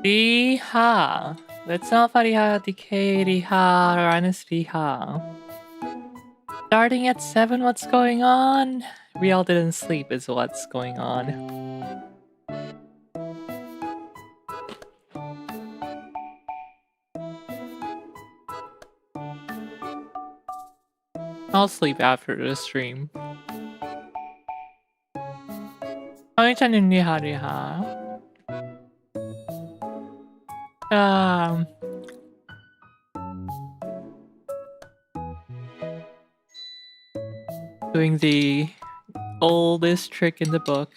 Riha. Let's not Fariha DK Riha Ranus Riha. Starting at 7, what's going on? Rielle didn't sleep is what's going on. I'll sleep after the stream. Riha Riha. Doing the oldest trick in the book.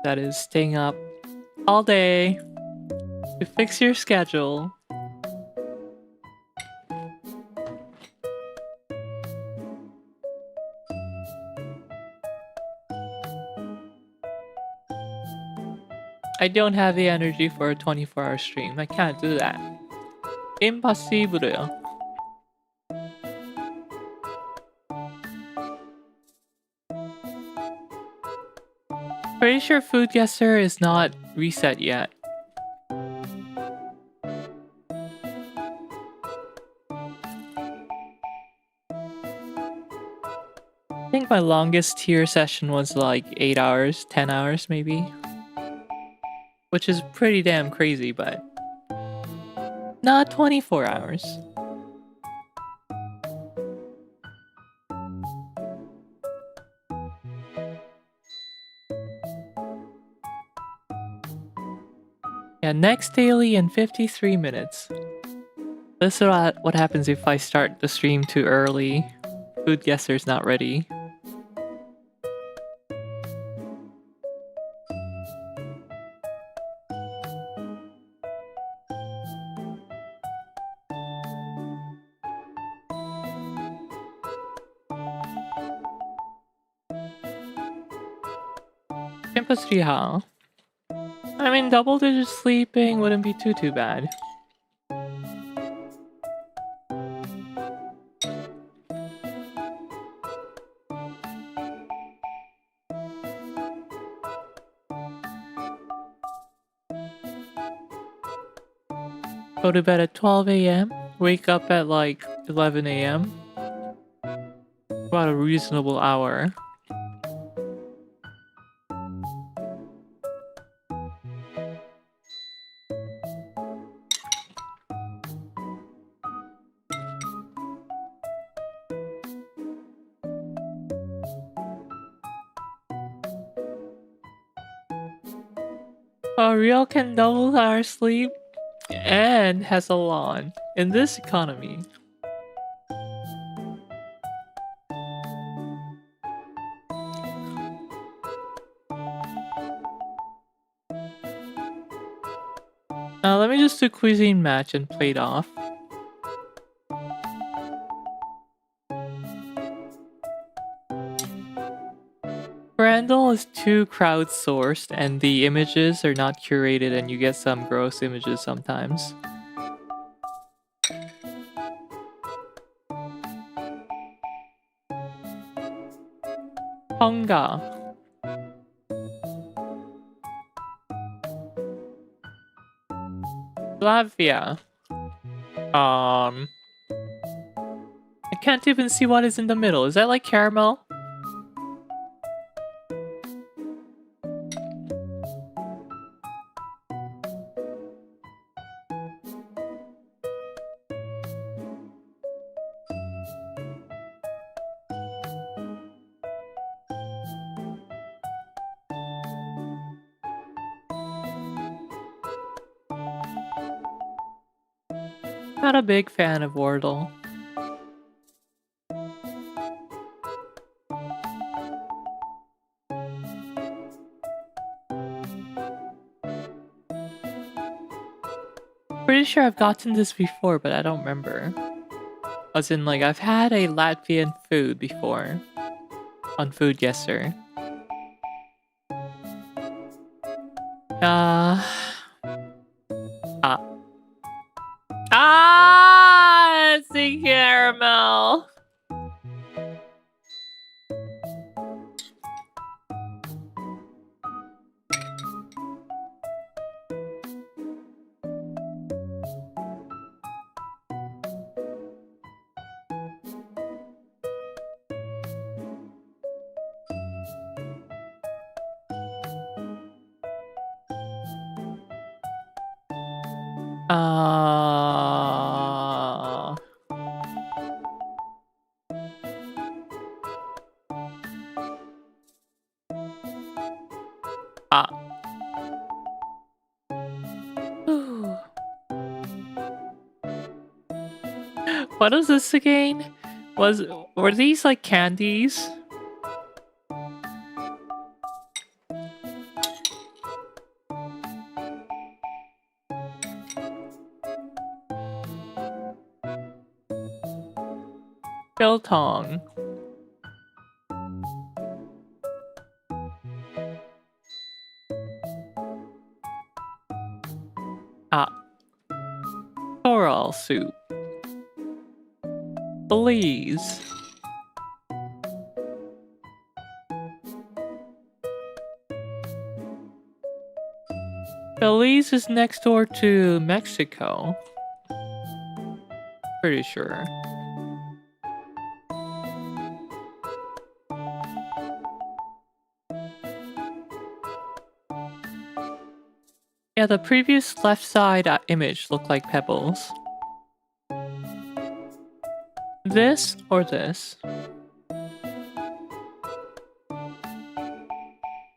That is staying up all day to fix your schedule. I don't have the energy for a 24-hour stream. I can't do that. Impossible. Pretty sure Food Guesser is not reset yet. I think my longest tier session was like 8 hours, 10 hours maybe. Which is pretty damn crazy, but not 24 hours. Yeah, next daily in 53 minutes. This is what happens if I start the stream too early. Food Guesser's not ready. Campus Riha. I mean, double digit sleeping wouldn't be too bad. Go to bed at 12 a.m. Wake up at like 11 a.m. About a reasonable hour. Rielle can double our sleep and has a lawn in this economy. Now let me just do cuisine match and play it off. Brandle is too crowdsourced and the images are not curated and you get some gross images sometimes. Tonga. Latvia. I can't even see what is in the middle. Is that like caramel? Not a big fan of Wordle. Pretty sure I've gotten this before, but I don't remember. As in, like, I've had a Latvian food before on Food Guesser. It's the caramel. Uh... Ah. Ooh. What is this again? Were these like candies? Biltong. Ah. Coral soup. Belize. Belize is next door to Mexico. Pretty sure. Yeah, the previous left side image looked like pebbles. This or this?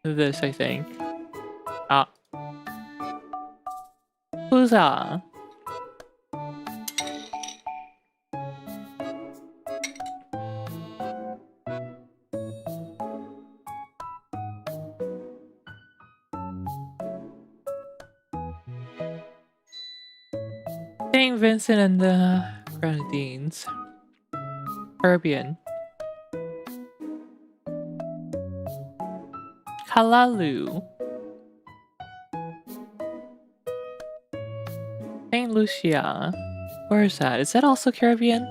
This, I think. Ah. Who's that? St. Vincent and the Grenadines. Caribbean. Kalalu. St. Lucia. Where is that? Is that also Caribbean?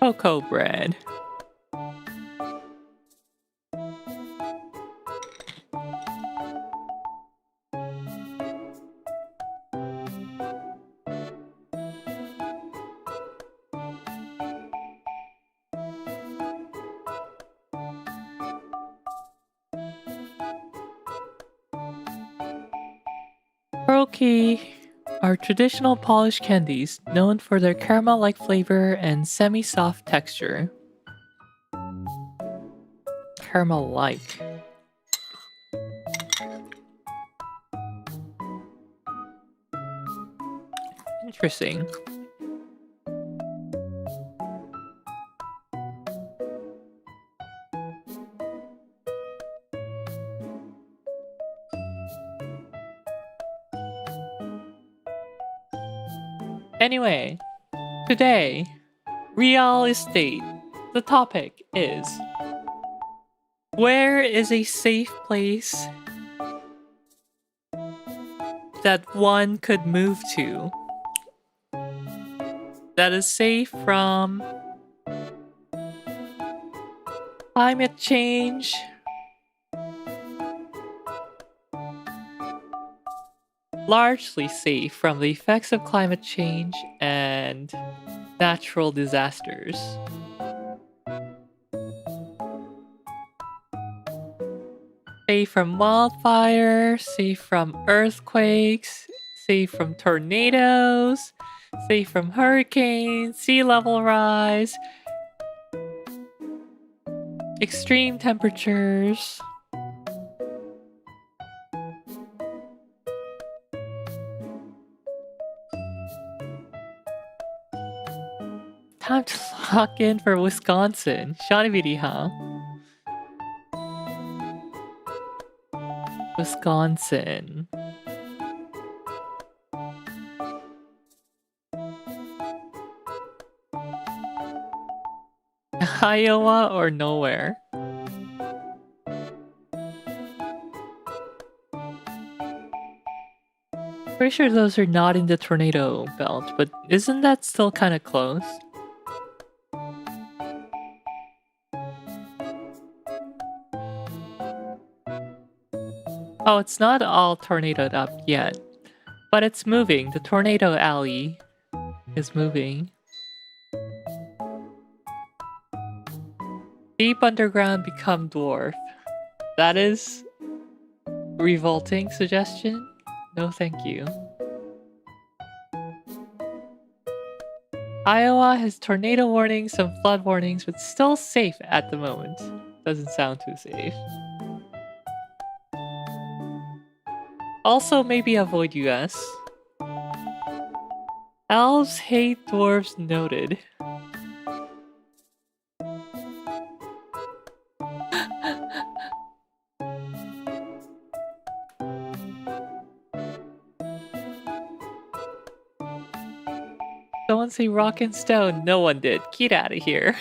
Cocoa bread. Croquis are traditional Polish candies known for their caramel-like flavor and semi-soft texture. Caramel-like. Interesting. Anyway, today, Rielle Estate. The topic is: where is a safe place that one could move to that is safe from climate change, largely safe from the effects of climate change and natural disasters. Safe from wildfire, safe from earthquakes, safe from tornadoes, safe from hurricanes, sea level rise, extreme temperatures. Time to lock in for Wisconsin. Shanibidi, huh? Wisconsin. Iowa or nowhere? Pretty sure those are not in the tornado belt, but isn't that still kind of close? Oh, it's not all tornadoed up yet, but it's moving. The tornado alley is moving. Deep underground, become dwarf. That is revolting suggestion. No, thank you. Iowa has tornado warnings, some flood warnings, but still safe at the moment. Doesn't sound too safe. Also, maybe avoid US. Elves hate dwarves noted. Someone say rock and stone. No one did. Get out of here.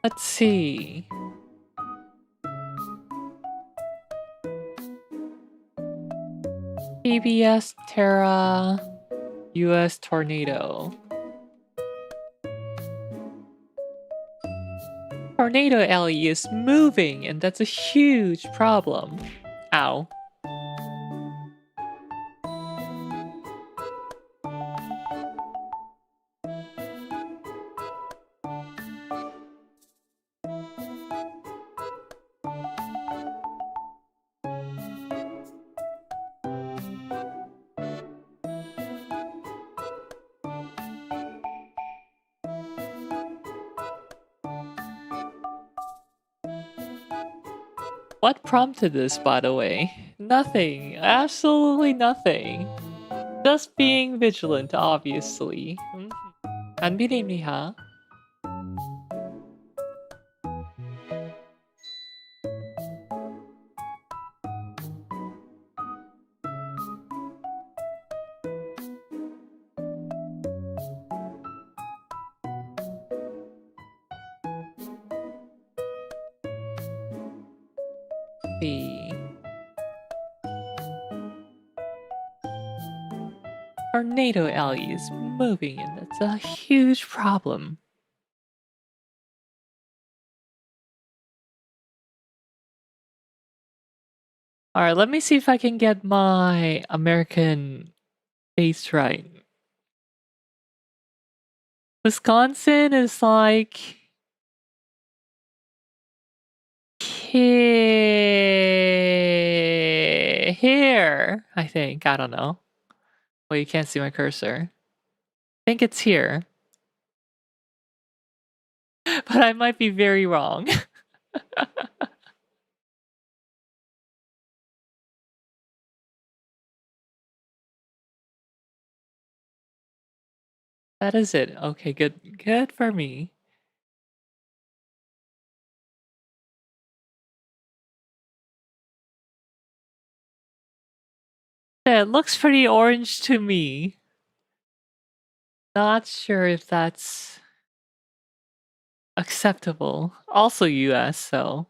Let's see. PBS Terra US Tornado. Tornado Alley is moving, and that's a huge problem. Ow. What prompted this, by the way? Nothing. Absolutely nothing. Just being vigilant, obviously. 안 비립니다. Tornado Alley is moving, and that's a huge problem. Alright, let me see if I can get my American base right. Wisconsin is like here, I think. I don't know. Well, you can't see my cursor. I think it's here. But I might be very wrong. That is it. Okay, good. Good for me. Yeah, it looks pretty orange to me. Not sure if that's acceptable. Also US, so.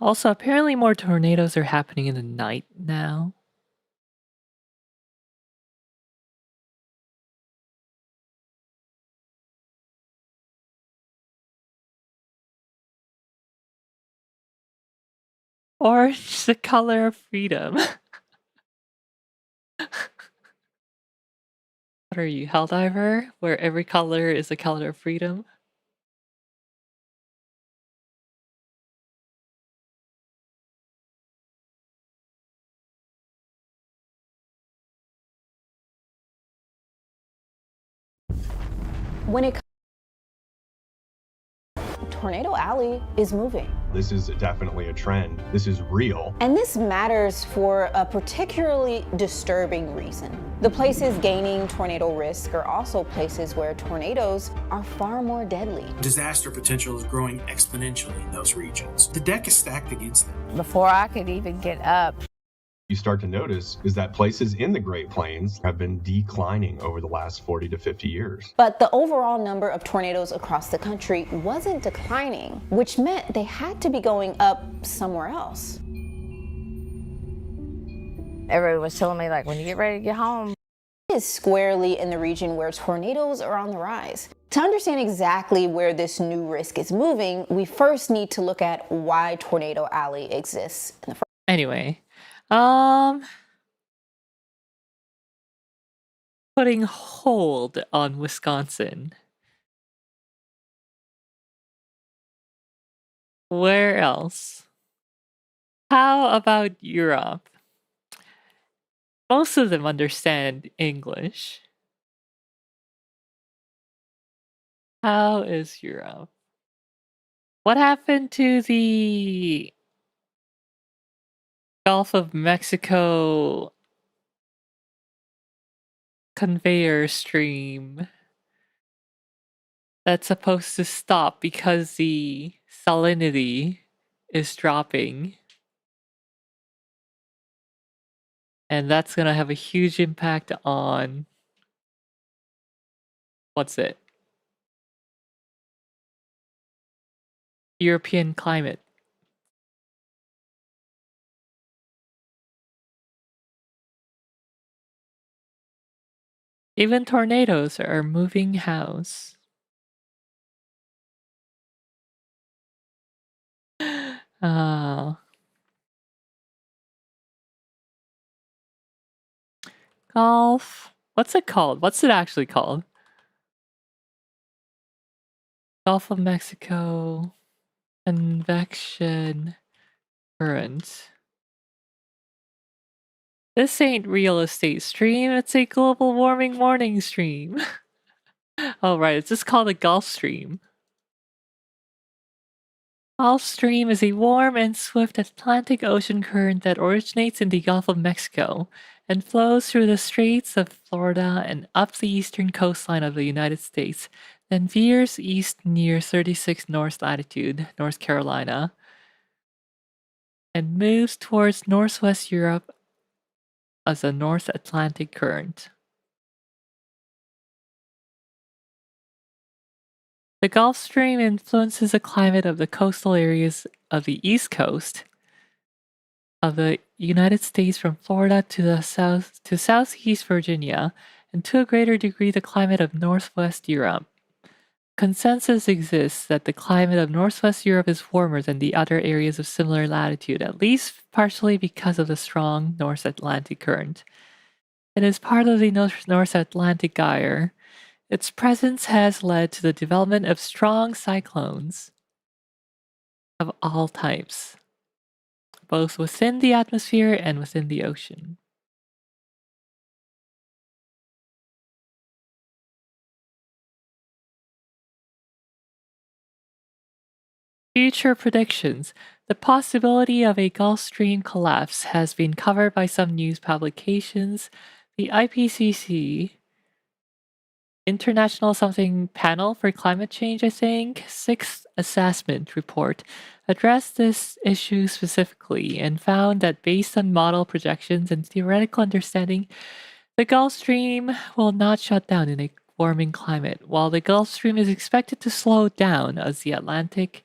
Also, apparently more tornadoes are happening in the night now. Orange, the color of freedom. What are you, Helldiver? Where every color is the color of freedom? When it Tornado Alley is moving. This is definitely a trend. This is real. And this matters for a particularly disturbing reason. The places gaining tornado risk are also places where tornadoes are far more deadly. Disaster potential is growing exponentially in those regions. The deck is stacked against them. Before I could even get up, you start to notice is that places in the Great Plains have been declining over the last 40 to 50 years. But the overall number of tornadoes across the country wasn't declining, which meant they had to be going up somewhere else. Everybody was telling me, like, when you get ready to get home. Is squarely in the region where tornadoes are on the rise. To understand exactly where this new risk is moving, we first need to look at why Tornado Alley exists in the first. Anyway, putting hold on Wisconsin. Where else? How about Europe? Most of them understand English. How is Europe? What happened to the Gulf of Mexico conveyor stream that's supposed to stop because the salinity is dropping? And that's gonna have a huge impact on what's it? European climate. Even tornadoes are moving house. Oh. Gulf. What's it called? What's it actually called? Gulf of Mexico convection current. This ain't real estate stream, it's a global warming warning stream. Oh right, it's just called a Gulf Stream. Gulf Stream is a warm and swift Atlantic Ocean current that originates in the Gulf of Mexico and flows through the Straits of Florida and up the eastern coastline of the United States, then veers east near 36 north latitude, North Carolina, and moves towards northwest Europe as a North Atlantic current. The Gulf Stream influences the climate of the coastal areas of the East Coast of the United States from Florida to the south to southeast Virginia, and to a greater degree the climate of northwest Europe. Consensus exists that the climate of northwest Europe is warmer than the other areas of similar latitude, at least partially because of the strong North Atlantic current. It is part of the North Atlantic gyre. Its presence has led to the development of strong cyclones of all types, both within the atmosphere and within the ocean. Future predictions. The possibility of a Gulf Stream collapse has been covered by some news publications. The IPCC, International something panel for climate change, I think, sixth assessment report addressed this issue specifically and found that based on model projections and theoretical understanding, the Gulf Stream will not shut down in a warming climate, while the Gulf Stream is expected to slow down as the Atlantic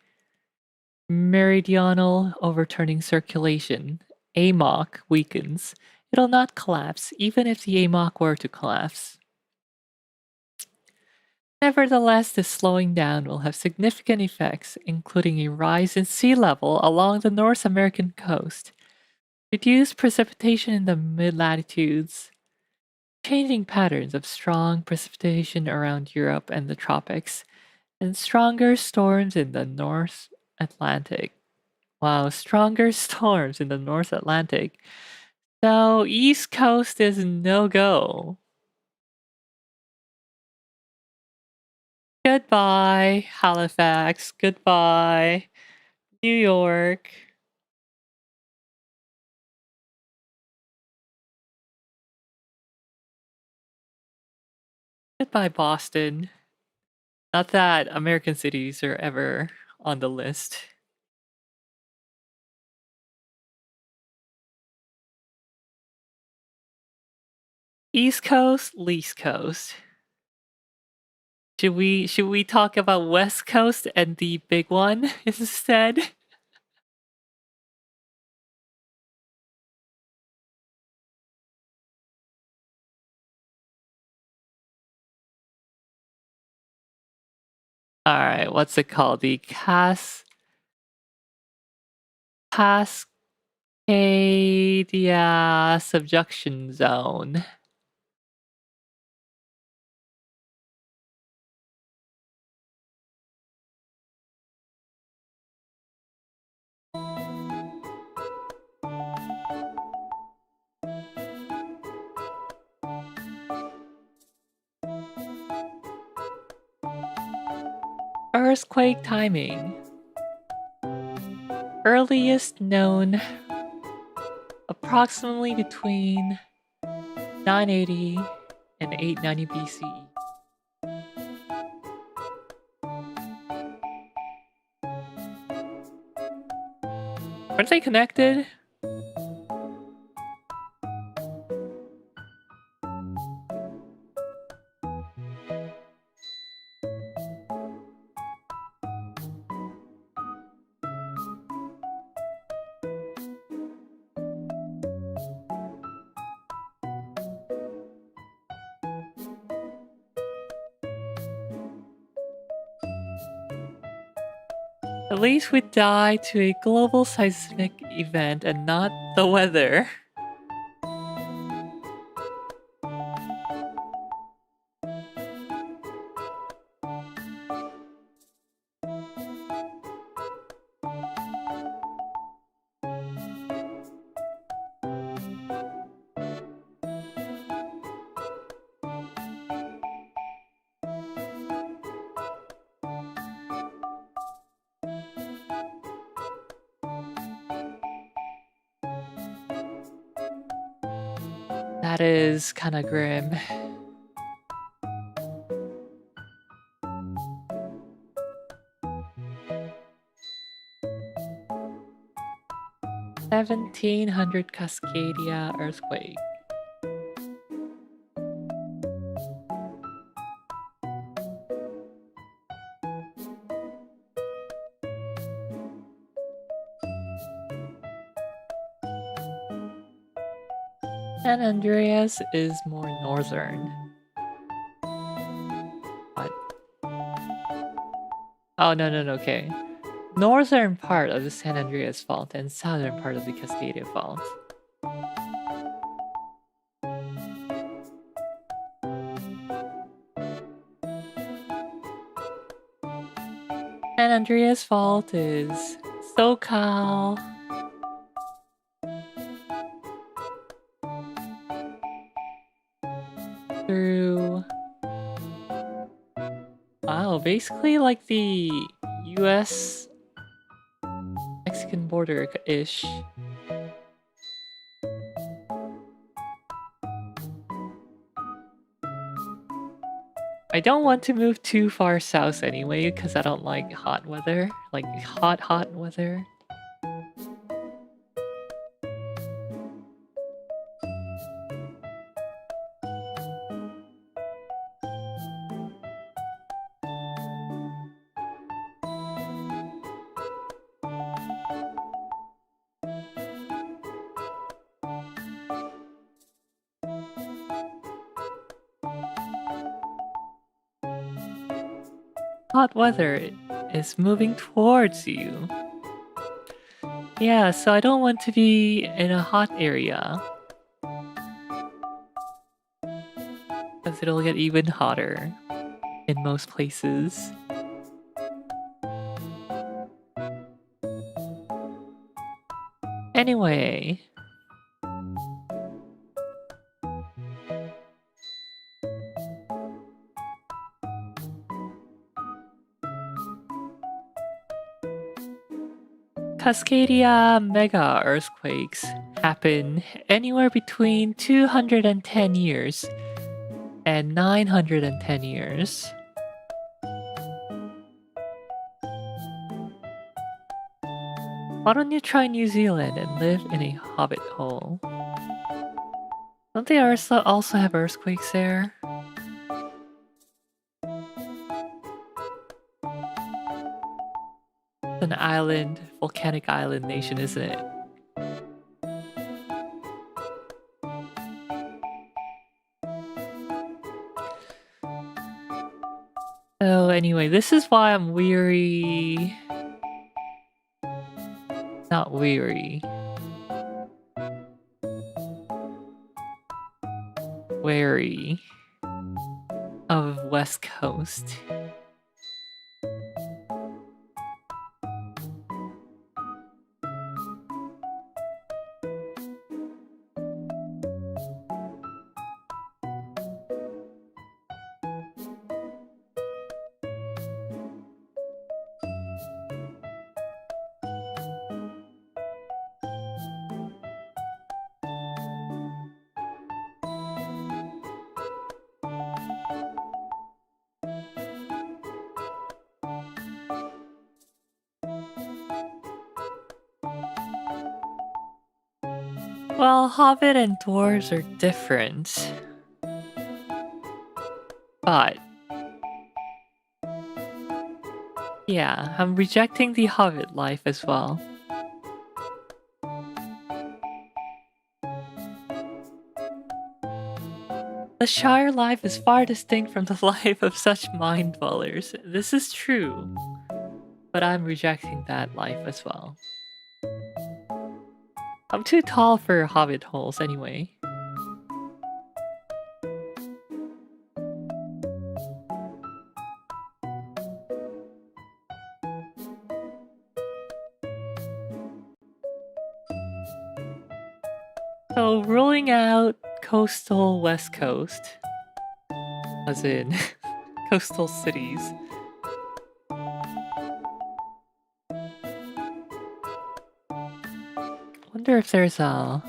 meridional overturning circulation, AMOC, weakens. It'll not collapse, even if the AMOC were to collapse. Nevertheless, this slowing down will have significant effects, including a rise in sea level along the North American coast, reduced precipitation in the mid-latitudes, changing patterns of strong precipitation around Europe and the tropics, and stronger storms in the North Atlantic. Wow, stronger storms in the North Atlantic. So, East Coast is no-go. Goodbye, Halifax. Goodbye, New York. Goodbye, Boston. Not that American cities are ever on the list. East Coast, Least Coast. Should we talk about West Coast and the big one instead? All right, what's it called? The Cascadia subduction zone. Earthquake timing. Earliest known approximately between 980 and 890 BCE. Aren't they connected? At least we die to a global seismic event and not the weather. That is kinda grim. $1,700 Cascadia earthquake. San Andreas is more northern. What? Oh, no, okay. Northern part of the San Andreas Fault and southern part of the Cascadia Fault. San Andreas Fault is SoCal. Through... Wow, basically like the US Mexican border-ish. I don't want to move too far south anyway, because I don't like hot weather. Like, hot weather. Hot weather is moving towards you. Yeah, so I don't want to be in a hot area. Because it'll get even hotter in most places. Anyway. Cascadia mega earthquakes happen anywhere between 210 years and 910 years. Why don't you try New Zealand and live in a hobbit hole? Don't they also have earthquakes there? It's an island, volcanic island nation, isn't it? So anyway, this is why I'm weary. Not weary. Wary of West Coast. Well, Hobbit and dwarves are different. But yeah, I'm rejecting the Hobbit life as well. The Shire life is far distinct from the life of such mind dwellers. This is true. But I'm rejecting that life as well. I'm too tall for Hobbit holes anyway. So ruling out coastal West Coast, as in coastal cities. Wonder if there's a...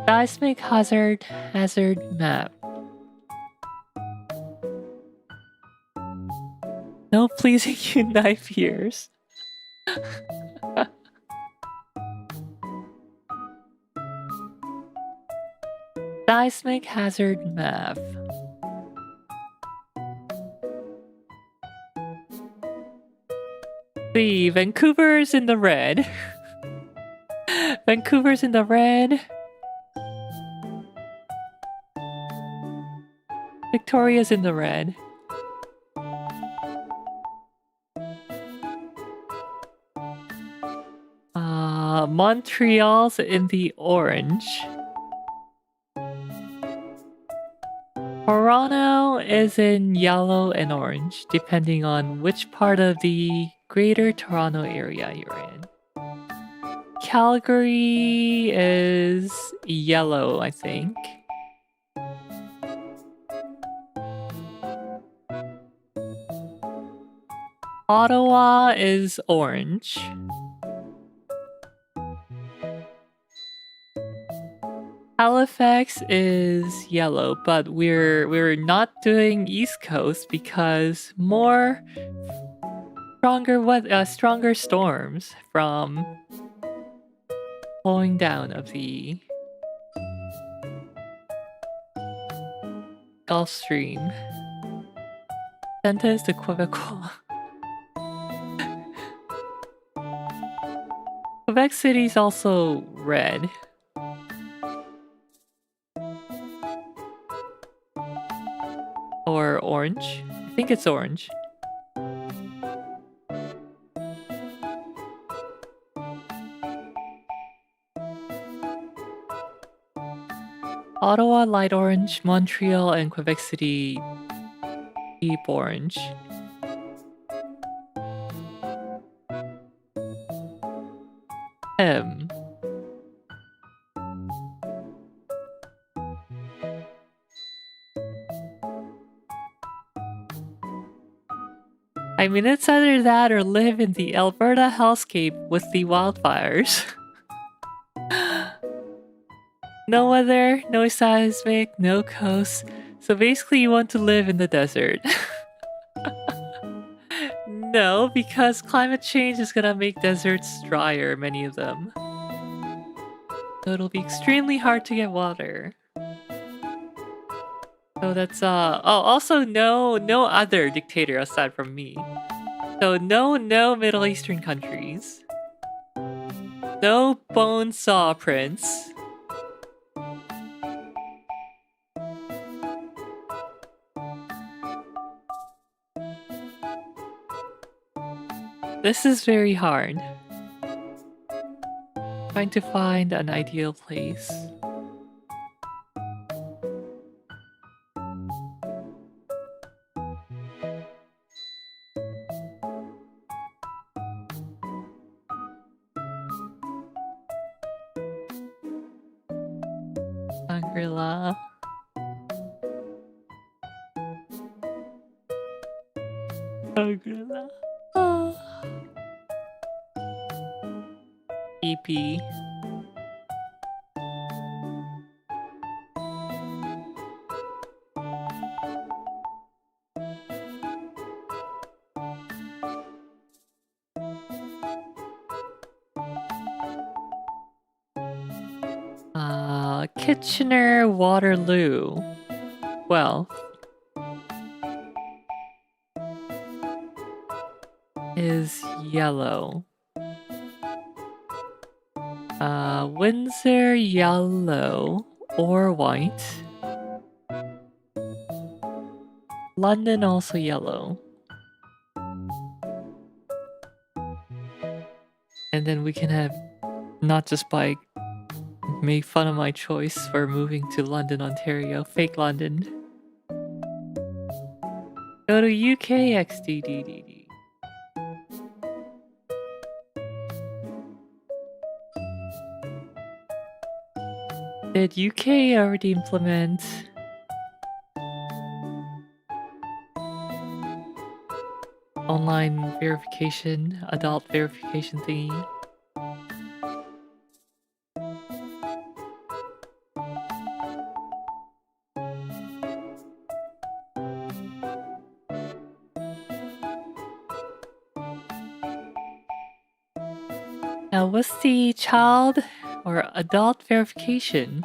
Seismic hazard map. No pleasing you knife ears. Seismic hazard map. See, Vancouver's in the red. Vancouver's in the red. Victoria's in the red. Montreal's in the orange. Toronto is in yellow and orange, depending on which part of the Greater Toronto area you're in. Calgary is yellow, I think. Ottawa is orange. Halifax is yellow, but we're not doing East Coast because more stronger storms from flowing down of the Gulf Stream. Sentence de Quebecois. Quebec City's also red. Or orange? I think it's orange. Ottawa light orange, Montreal and Quebec City deep orange. M. I mean, it's either that or live in the Alberta hellscape with the wildfires. No weather, no seismic, no coast. So basically you want to live in the desert. No, because climate change is gonna make deserts drier, many of them. So it'll be extremely hard to get water. So that's oh, also no other dictator aside from me. So no Middle Eastern countries. No bone saw prince. This is very hard. Trying to find an ideal place. Shangri-La. Shangri-La. Oh. EP. Kitchener Waterloo. Well, is yellow. Windsor yellow or white. London also yellow. And then we can have not just by make fun of my choice for moving to London, Ontario. Fake London. Go to UK XDDDD. Did UK already implement online verification, adult verification thingy? Now, what's the child or adult verification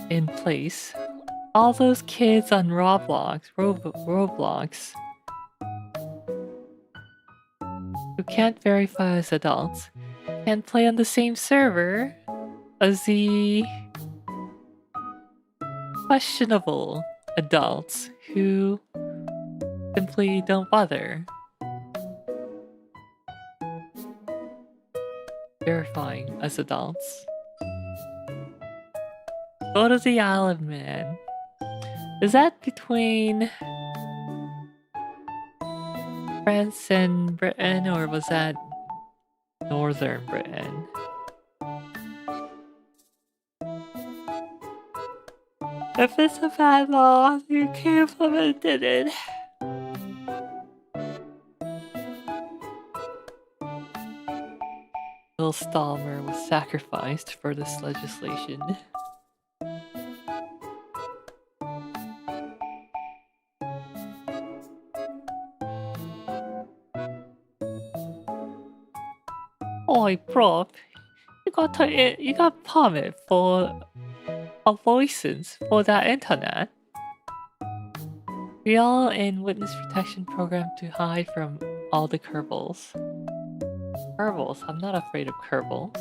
in place? All those kids on Roblox who can't verify as adults can't play on the same server as the questionable adults who simply don't bother verifying as adults. Go to the Isle of Man. Is that between France and Britain, or was that Northern Britain? If it's a bad law, you can't implement it. Will Stalmer was sacrificed for this legislation. Oi, Prof, you got permit for a license for that internet? We all in witness protection program to hide from all the Kerbals. Kerbals? I'm not afraid of Kerbals.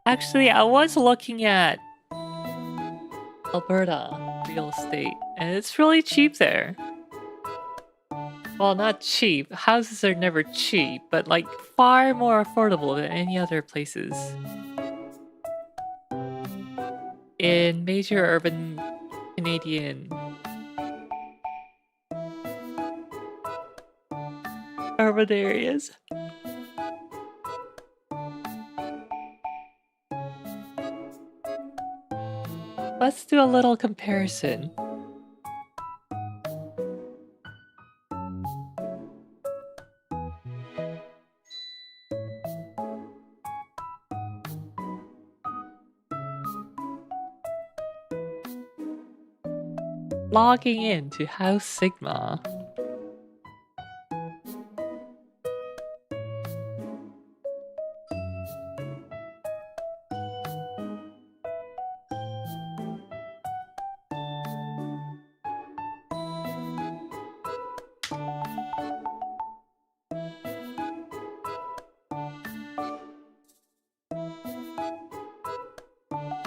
Actually, I was looking at Alberta real estate, and it's really cheap there. Well, not cheap. Houses are never cheap, but like far more affordable than any other places in major urban Canadian urban areas. Let's do a little comparison. Logging in to House Sigma.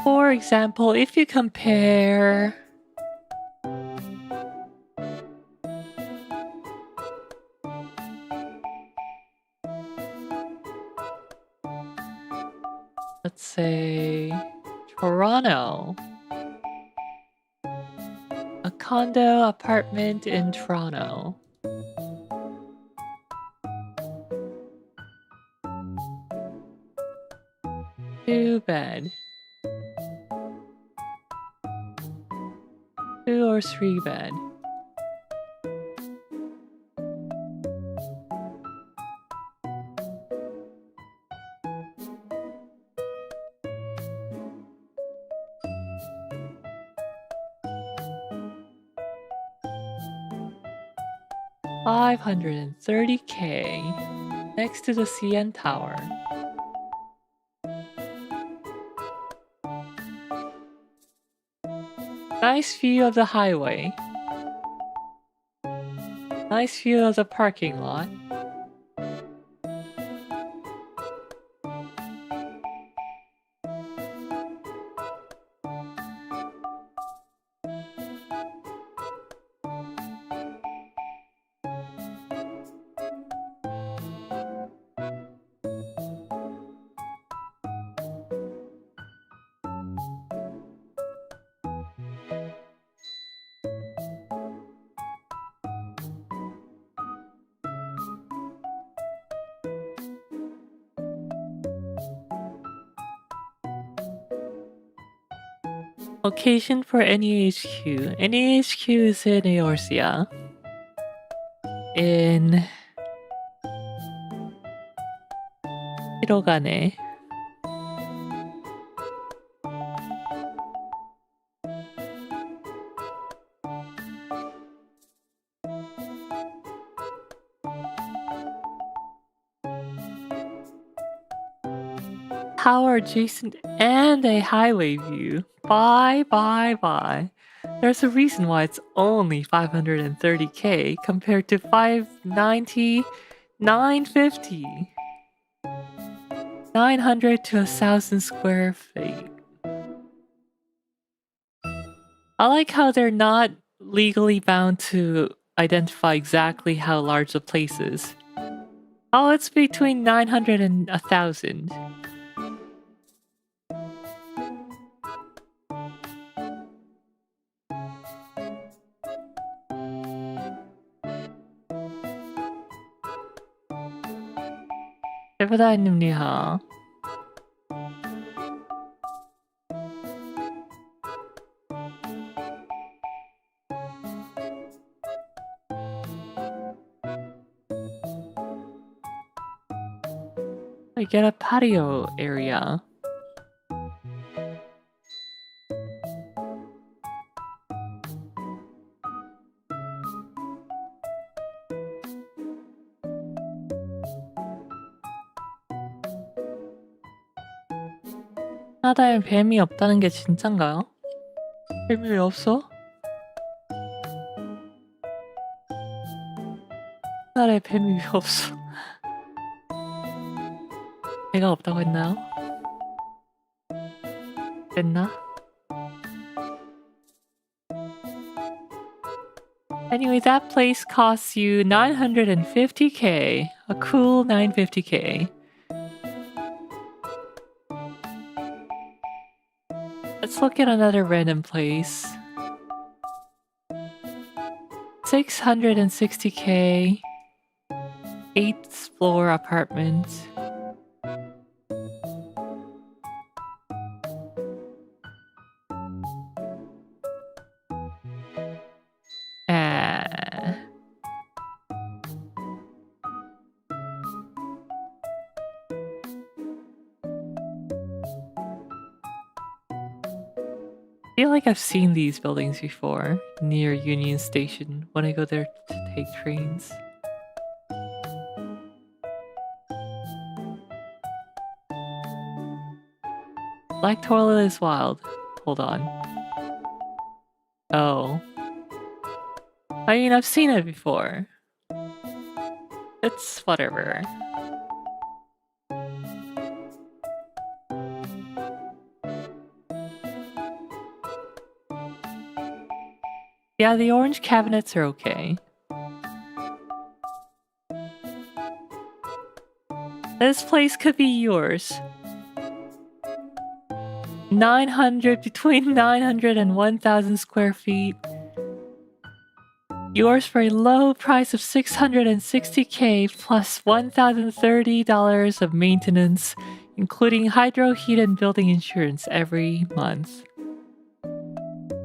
For example, if you compare let's say Toronto. A condo apartment in Toronto. Two bed. 2 or 3 bed. $530K next to the CN Tower. Nice view of the highway. Nice view of the parking lot. Location for NEHQ. NEHQ is in Eorzea. In Hirogane. Tower adjacent and a highway view. Bye. There's a reason why it's only 530K compared to 590, 950. 900 to 1,000 square feet. I like how they're not legally bound to identify exactly how large the place is. Oh, it's between 900 and 1,000. 대표다님 니하. I get a patio area. 바다에 뱀이 없다는 게 진짠가요? 뱀이 왜 없어? 바다에 뱀이 왜 없어? 배가 없다고 했나요? 됐나? Anyway, that place costs you 950K. A cool 950K. Let's look at another random place. 660K 8th floor apartment. I feel like I've seen these buildings before, near Union Station, when I go there to take trains. Black toilet is wild. Hold on. Oh. I mean, I've seen it before. It's whatever. Yeah, the orange cabinets are okay. This place could be yours. 900, between 900 and 1,000 square feet. Yours for a low price of $660K plus $1,030 of maintenance, including hydro, heat, and building insurance every month.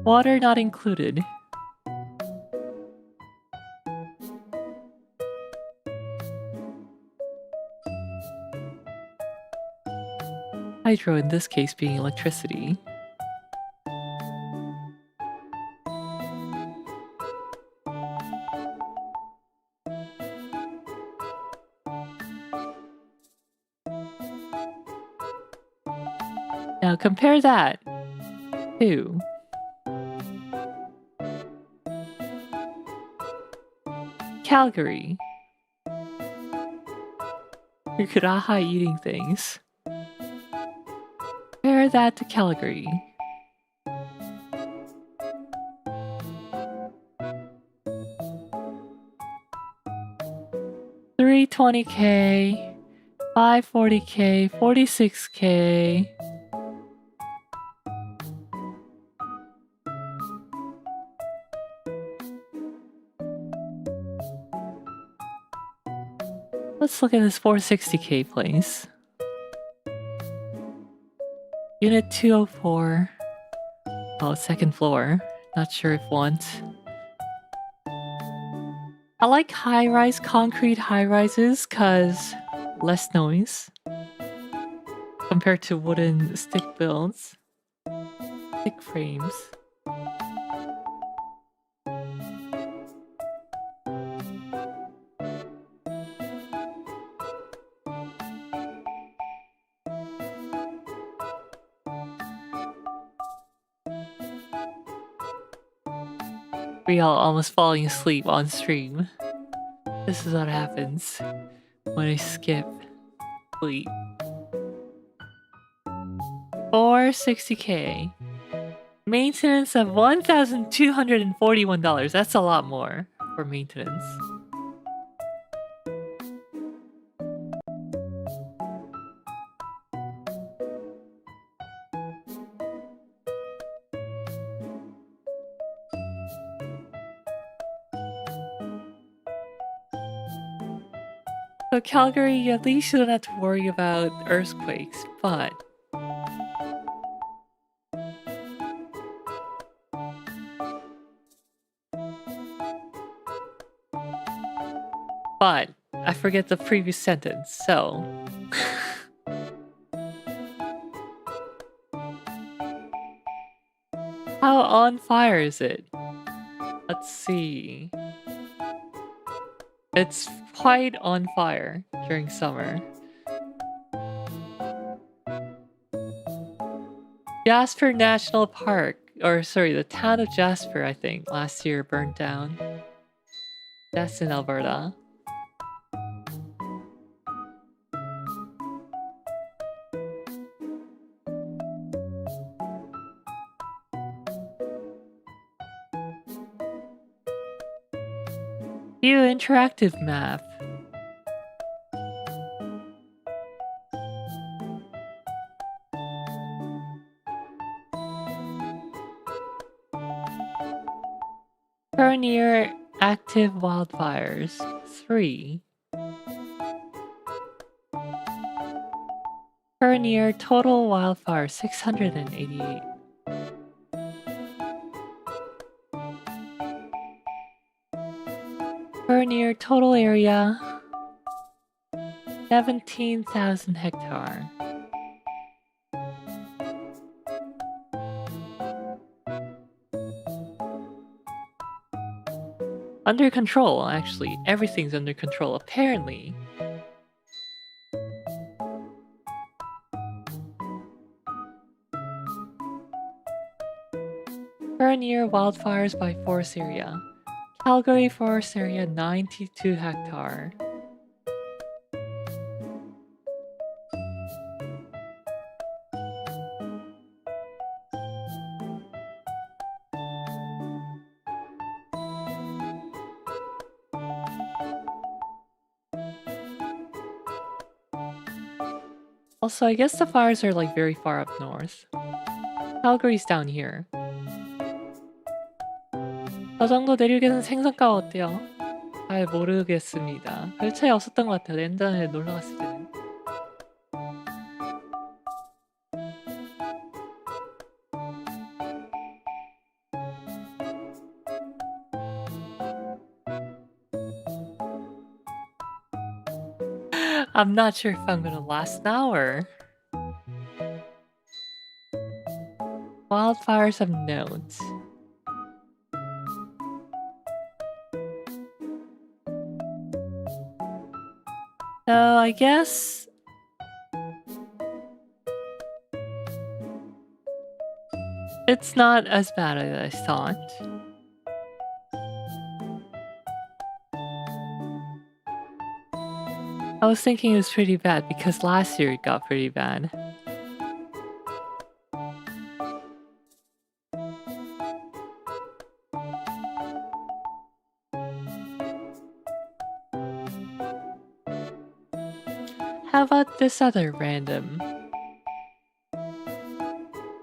Water not included. Hydro in this case being electricity. Now compare that to Calgary. You're Kuraha eating things. Compare that to Calgary. $320K, $540K, $46K. Let's look at this 460K place. Unit 204. Oh, second floor. Not sure if want. I like high-rise concrete high-rises cause less noise compared to wooden stick builds. Stick frames. Rielle almost falling asleep on stream. This is what happens when I skip sleep. 460K. Maintenance of $1,241. That's a lot more for maintenance. So Calgary, at least you don't have to worry about earthquakes, but I forget the previous sentence, so how on fire is it? Let's see. It's quite on fire during summer. Jasper National Park, or sorry, the town of Jasper, I think, last year burned down. That's in Alberta. View interactive map. Per near active wildfires. 3. Current year total wildfire 688. Current year total area 17,000 hectare. Under control, actually. Everything's under control, apparently. Current year wildfires by forest area. Calgary forest area 92 hectare. Also, I guess the fires are like very far up north. Calgary's down here. 저 정도 내륙에는 생선가가 어때요? 잘 모르겠습니다. 별 차이 없었던 것 같아요. 옛날에 놀러 갔을 때는. I'm not sure if I'm gonna last an hour. Wildfires of note. So I guess it's not as bad as I thought. I was thinking it was pretty bad because last year it got pretty bad. How about this other random?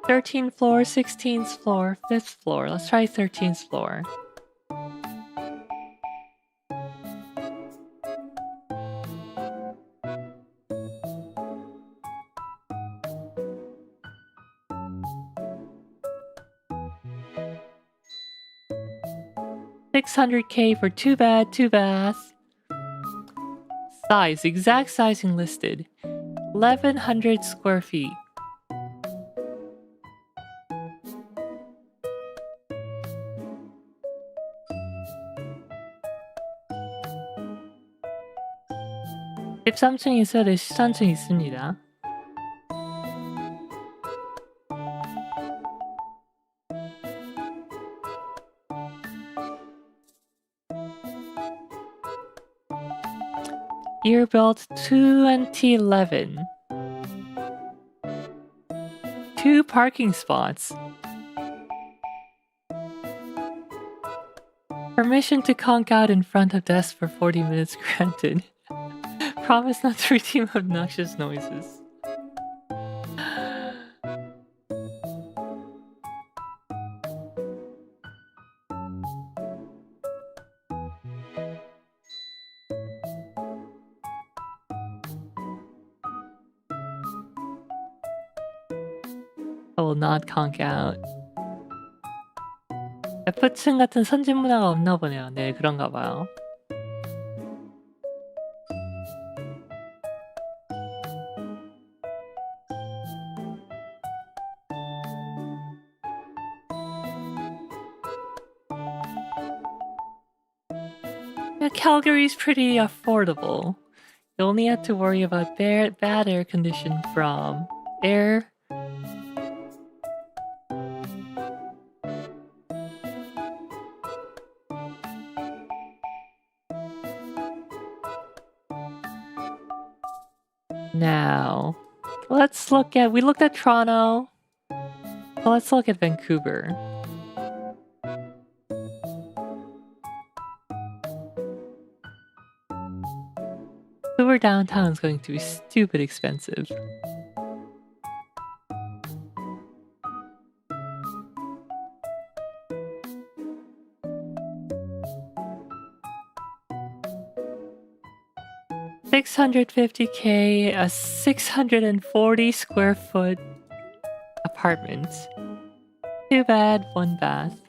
13th floor, 16th floor, 5th floor. Let's try 13th floor. $600K for 2 bed, 2 bath. Size, exact sizing listed. 1,100 square feet. (13층) 있어야 돼. 13층 있습니다. Year built 2011. 2 parking spots. Permission to conk out in front of desk for 40 minutes granted. Promise not to redeem obnoxious noises. I will not conk out. F층 같은 선진 문화가 없나 보네요. 네, 그런가 봐요. Yeah, Calgary's pretty affordable. You only have to worry about bad air condition from air. Now, we looked at Toronto. So let's look at Vancouver. Vancouver downtown is going to be stupid expensive. $650K, a 640 square foot apartment. Too bad, one bath.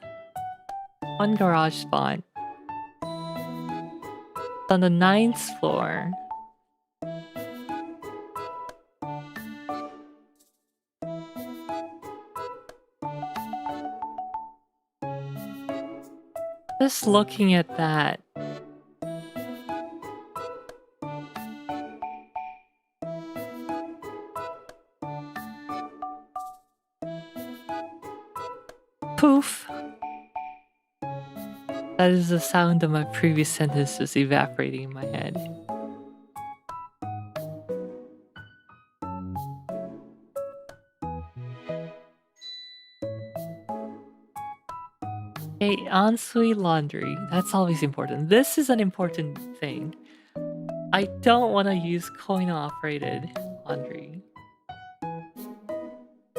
One garage spot. On the 9th floor. Just looking at that. Poof. That is the sound of my previous sentences evaporating in my head. Okay, ensuite laundry. That's always important. This is an important thing. I don't want to use coin-operated laundry.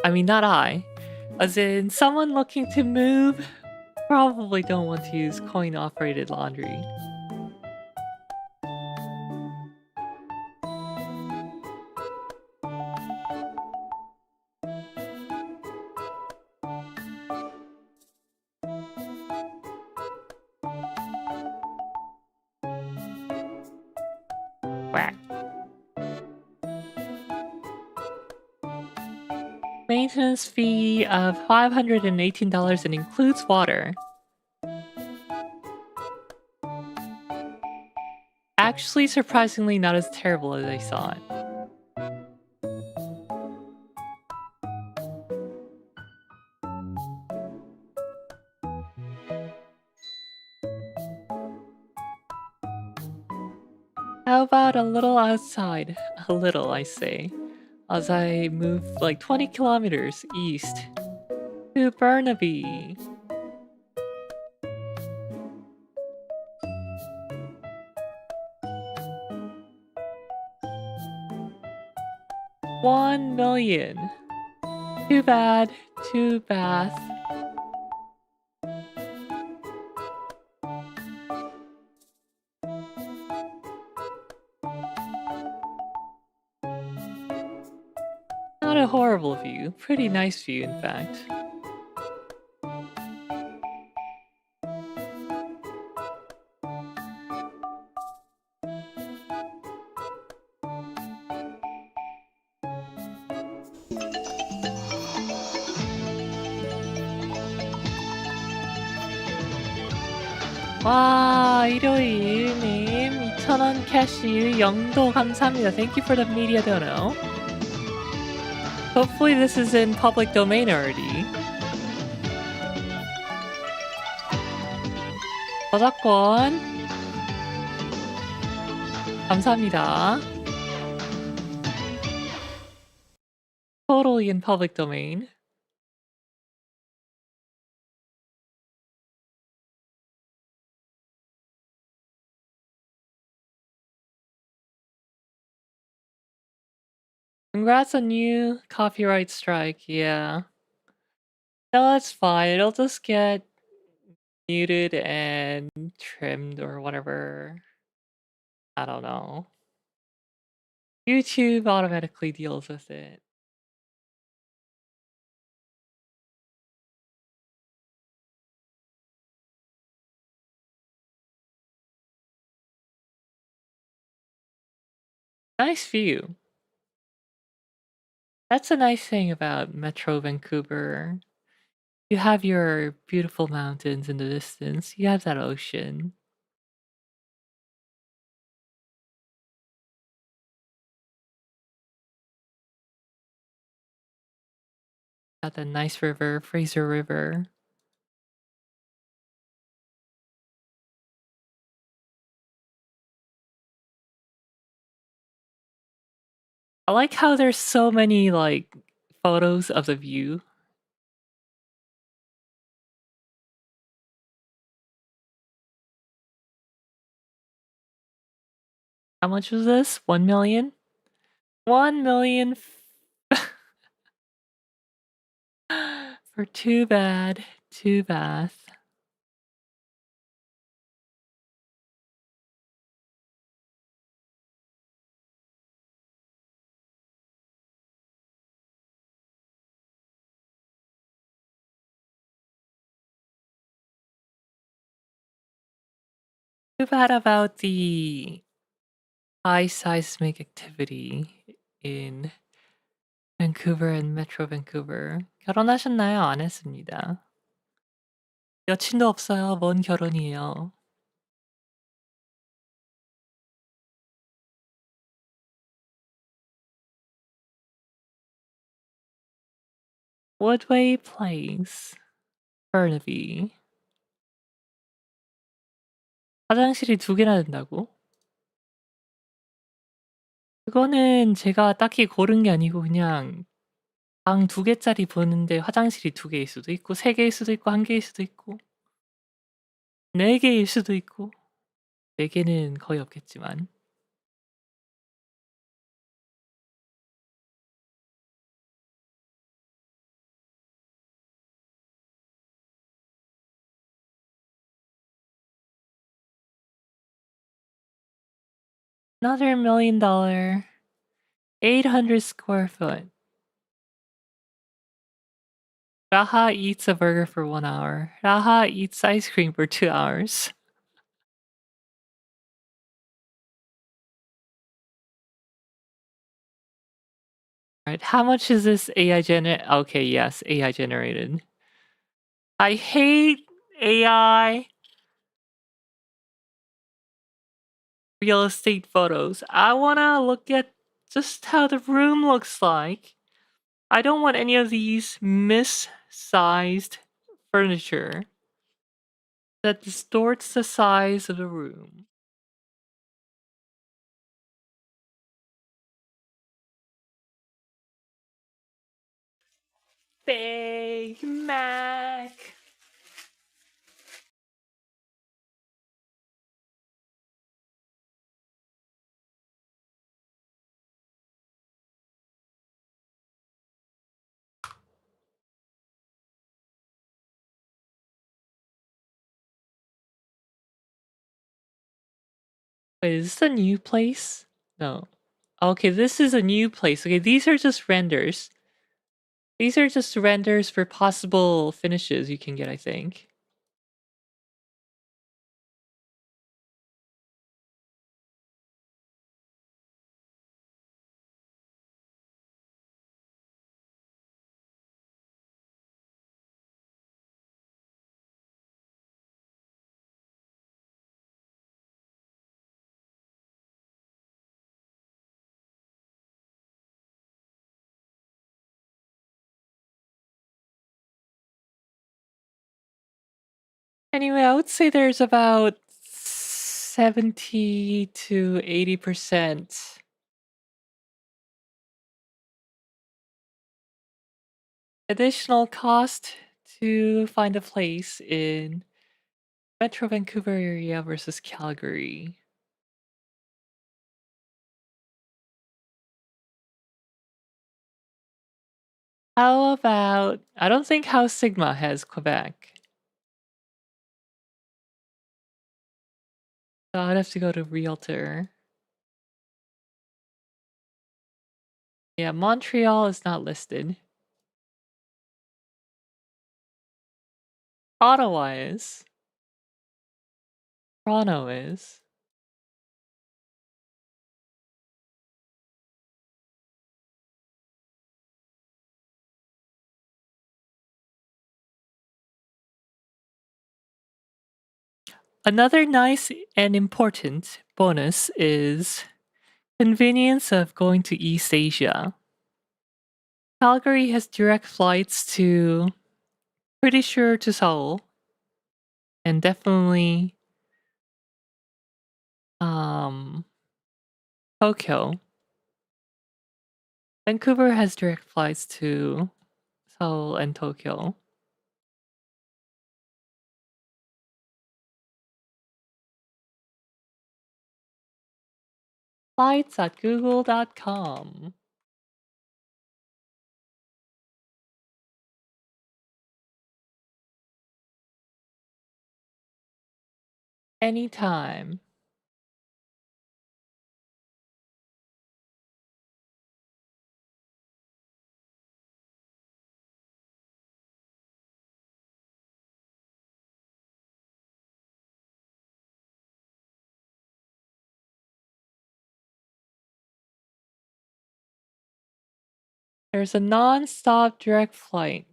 I mean, not I. As in, someone looking to move probably don't want to use coin-operated laundry. Whack. Maintenance fee of $518 and includes water. Actually, surprisingly not as terrible as I thought. How about a little outside? A little, I say, as I move like 20 kilometers east to Burnaby. $1 million. Too bad, too bath. Not a horrible view, pretty nice view in fact. 와, 일요일님 2,000원 캐시 영도 감사합니다. Thank you for the media dono. Hopefully this is in public domain already. 저작권 감사합니다. Totally in public domain. Congrats on new copyright strike, yeah. No, that's fine. It'll just get muted and trimmed or whatever. I don't know. YouTube automatically deals with it. Nice view. That's a nice thing about Metro Vancouver. You have your beautiful mountains in the distance. You have that ocean. Got that nice river, Fraser River. I like how there's so many like photos of the view. How much was this? 1 million? 1 million for too bad, too bath. Too bad about the high seismic activity in 밴쿠버 and Metro Vancouver. 결혼하셨나요? 안 했습니다. 여친도 없어요. 뭔 결혼이에요. Woodway Place, Burnaby. 화장실이 2개나 된다고? 그거는 제가 딱히 고른 게 아니고 그냥 방 2개짜리 보는데 화장실이 2개일 수도 있고 3개일 수도 있고 1개일 수도 있고 4개일 수도 있고 4개는 거의 없겠지만 Another $1 million, 800 square foot. Raha eats a burger for 1 hour. Raha eats ice cream for 2 hours. Alright, how much is this AI generated? Okay, yes, AI generated. I hate AI real estate photos. I wanna look at just how the room looks like. I don't want any of these missized furniture that distorts the size of the room. Big Mac. Wait, is this a new place? No. Okay, this is a new place. Okay, these are just renders. These are just renders for possible finishes you can get, I think. Anyway, I would say there's about 70 to 80% additional cost to find a place in Metro Vancouver area versus Calgary. How about, I don't think House Sigma has Quebec. So I'd have to go to Realtor. Yeah, Montreal is not listed. Ottawa is. Toronto is. Another nice and important bonus is convenience of going to East Asia. Calgary has direct flights to, pretty sure, to Seoul, and definitely Tokyo. Vancouver has direct flights to Seoul and Tokyo. Flights at google.com. Anytime. There's a non-stop direct flight.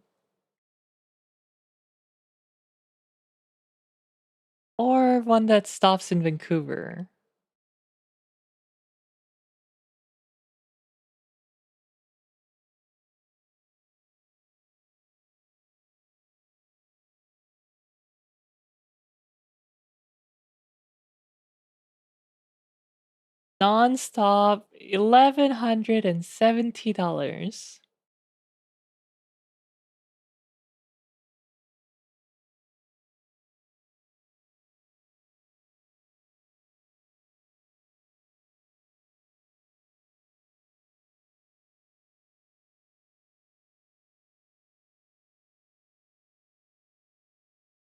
Or one that stops in Vancouver. Non-stop, $1,170.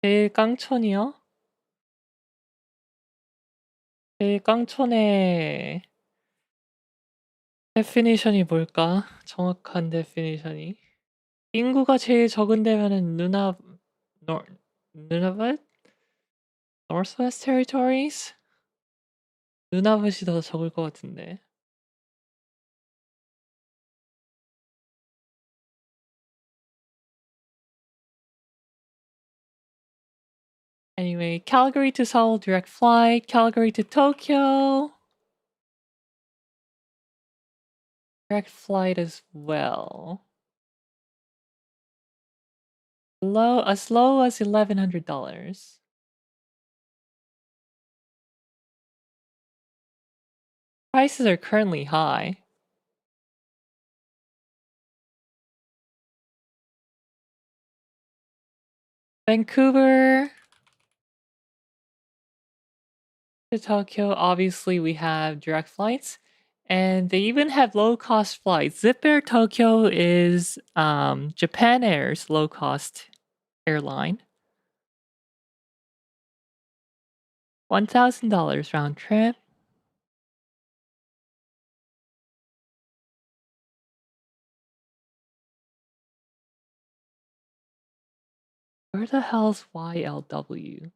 제일 깡촌이요? 제일 깡촌의 데피니션이 뭘까? 정확한 데피니션이. 인구가 제일 적은 데면은 누나붓? Northwest Territories? 누나붓이 더 적을 것 같은데. Anyway, Calgary to Seoul direct flight, Calgary to Tokyo. Direct flight as well. As low as $1,100. Prices are currently high. Vancouver to Tokyo, obviously we have direct flights. And they even have low-cost flights. Zip Air Tokyo is Japan Air's low-cost airline. $1,000 round trip. Where the hell's YLW?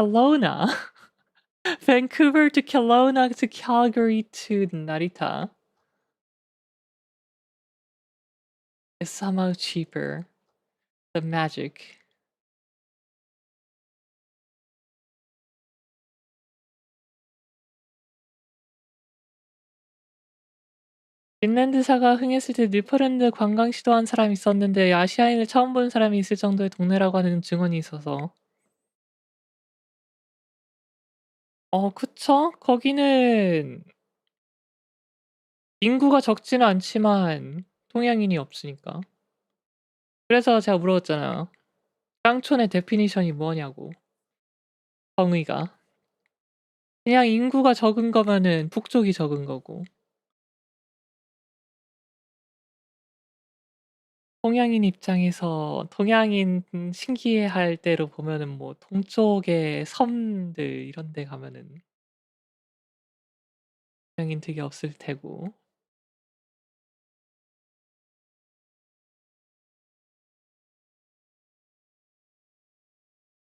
Kelowna. Vancouver to Kelowna to Calgary to Narita is somehow cheaper. The magic. 핀란드사가 흥했을 때 뉴폴랜드 관광 시도한 사람이 있었는데 아시아인을 처음 본 사람이 있을 정도의 동네라고 하는 증언이 있어서. 그쵸? 거기는 인구가 적지는 않지만 동양인이 없으니까. 그래서 제가 물어봤잖아요. 깡촌의 데피니션이 뭐냐고. 정의가. 그냥 인구가 적은 거면은 북쪽이 적은 거고. 동양인 입장에서 동양인 신기해할 때로 보면은 뭐 동쪽의 섬들 이런 데 가면은 동양인 되게 없을 테고.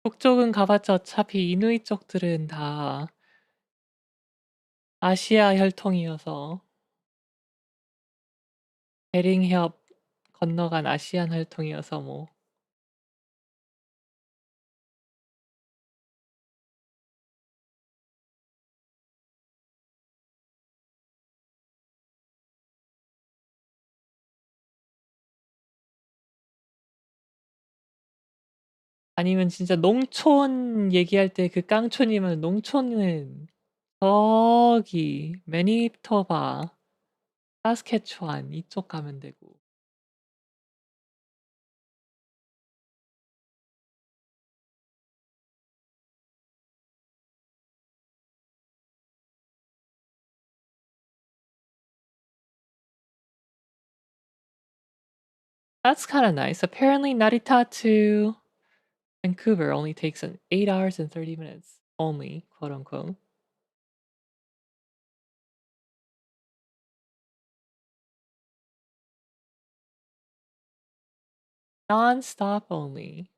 북쪽은 가봤자 어차피 이누이 쪽들은 다 아시아 혈통이어서 베링 해협 건너간 아시안 혈통이어서 뭐 아니면 진짜 농촌 얘기할 때 그 깡촌이면 농촌은 저기 매니토바, 사스케추안 이쪽 가면 되고. That's kind of nice. Apparently Narita to Vancouver only takes 8 hours and 30 minutes. Only, quote unquote. Non-stop only.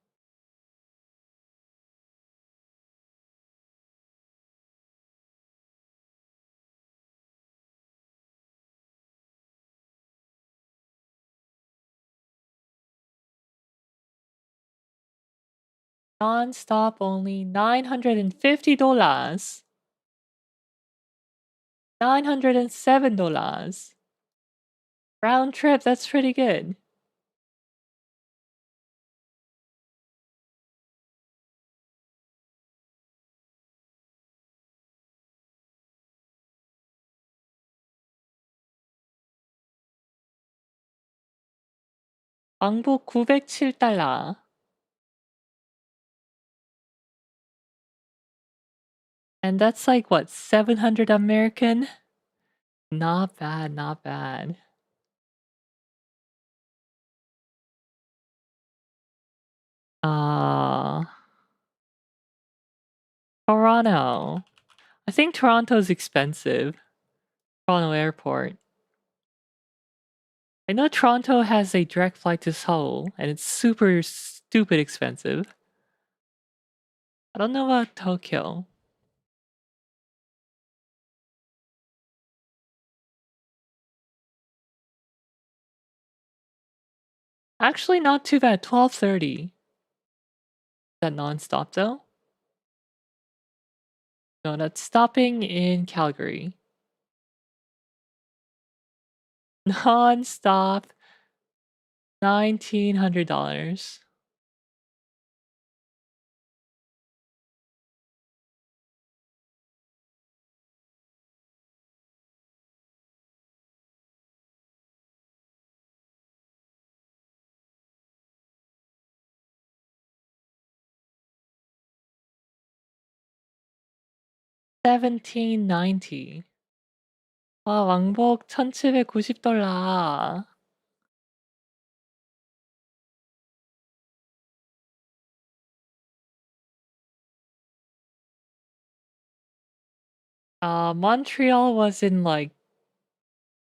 Non-stop only $950. $907. Round trip, that's pretty good. 왕복 $907. And that's like what, 700 American? Not bad, not bad. Uh Toronto. I think Toronto's expensive. Toronto Airport. I know Toronto has a direct flight to Seoul, and it's super stupid expensive. I don't know about Tokyo. Actually, not too bad. 12:30. Is that non-stop though? No, that's stopping in Calgary. Non-stop. $1,900. $1,790. 아, 왕복 $1,790. Montreal was in like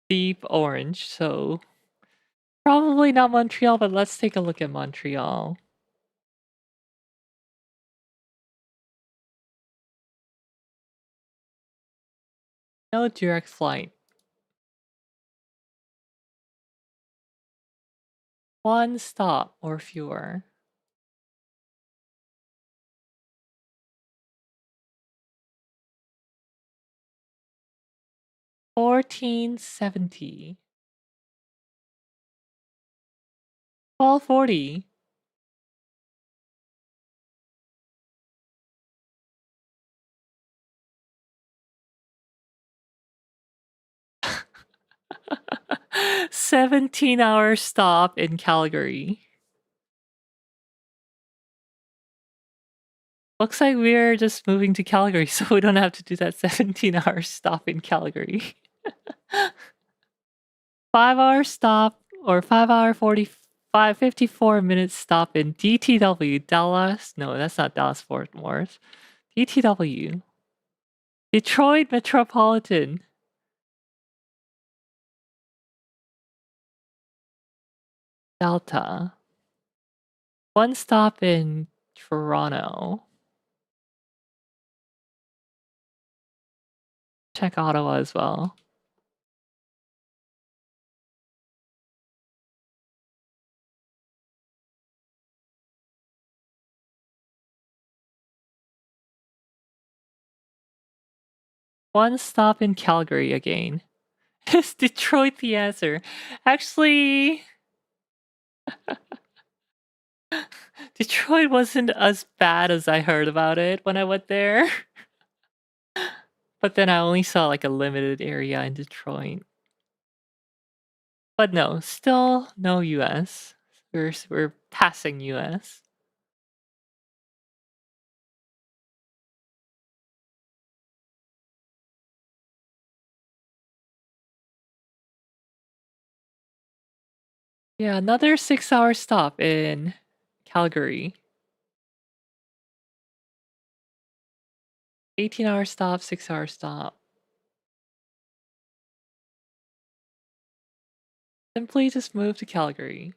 deep orange, so probably not Montreal, but let's take a look at Montreal. No direct flight. One stop or fewer. $1,470. $1,240. $17-hour stop in Calgary. Looks like we're just moving to Calgary, so we don't have to do that 17-hour stop in Calgary. 5-hour stop or 5-hour 54-minute stop in DTW, Dallas. No, that's not Dallas Fort Worth. DTW. Detroit Metropolitan. Delta. One stop in Toronto. Check Ottawa as well. One stop in Calgary again. Is Detroit the answer? Actually, Detroit wasn't as bad as I heard about it when I went there. But then I only saw like a limited area in Detroit. But no, still no US. We're passing US. Yeah, another 6-hour stop in Calgary. 18-hour stop, 6-hour stop. Simply just move to Calgary.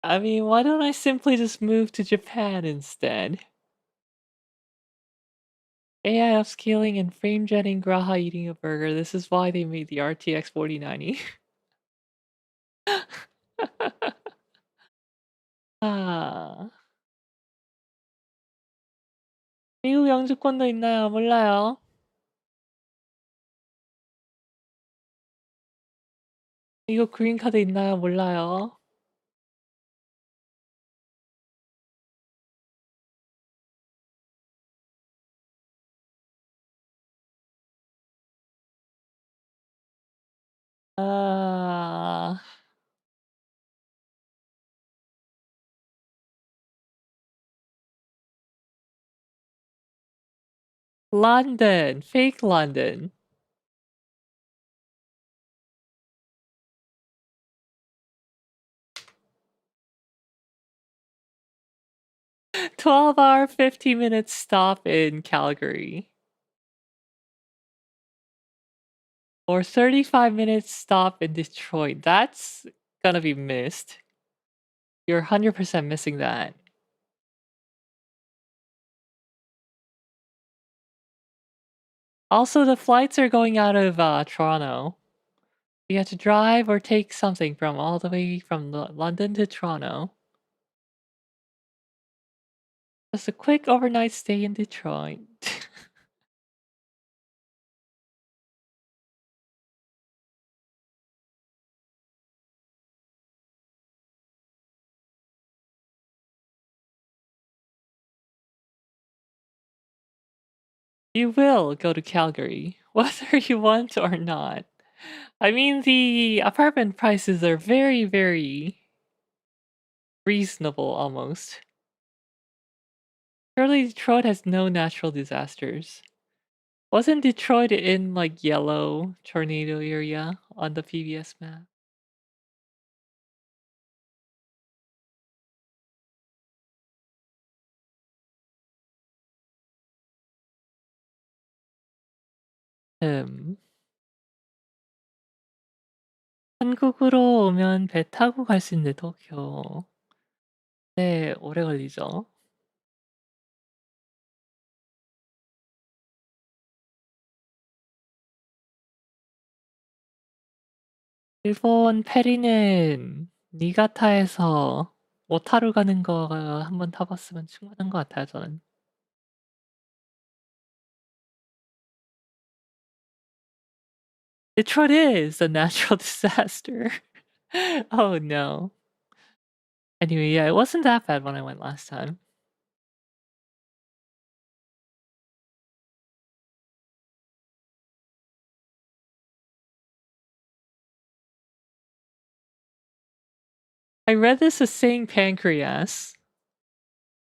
I mean, why don't I simply just move to Japan instead? AI upscaling and frame jetting Graha eating a burger. This is why they made the RTX 4090. 아, 미국 영주권도 있나요? 몰라요. 미국 그린카드 있나요? 몰라요. 아, London, fake London. $12-hour, 50-minute stop in Calgary. Or 35-minute stop in Detroit. That's gonna be missed. You're 100% missing that. Also, the flights are going out of Toronto. You have to drive or take something from all the way from London to Toronto. Just a quick overnight stay in Detroit. You will go to Calgary, whether you want or not. I mean, the apartment prices are very, very reasonable almost. Surely Detroit has no natural disasters. Wasn't Detroit in like yellow tornado area on the PBS map? 음. 한국으로 오면 배 타고 갈 수 있는데 도쿄. 네, 오래 걸리죠. 일본 페리는 니가타에서 오타루 가는 거가 한번 타봤으면 충분한 것 같아요, 저는. Detroit is a natural disaster. Oh no. Anyway, yeah, it wasn't that bad when I went last time. I read this as saying pancreas.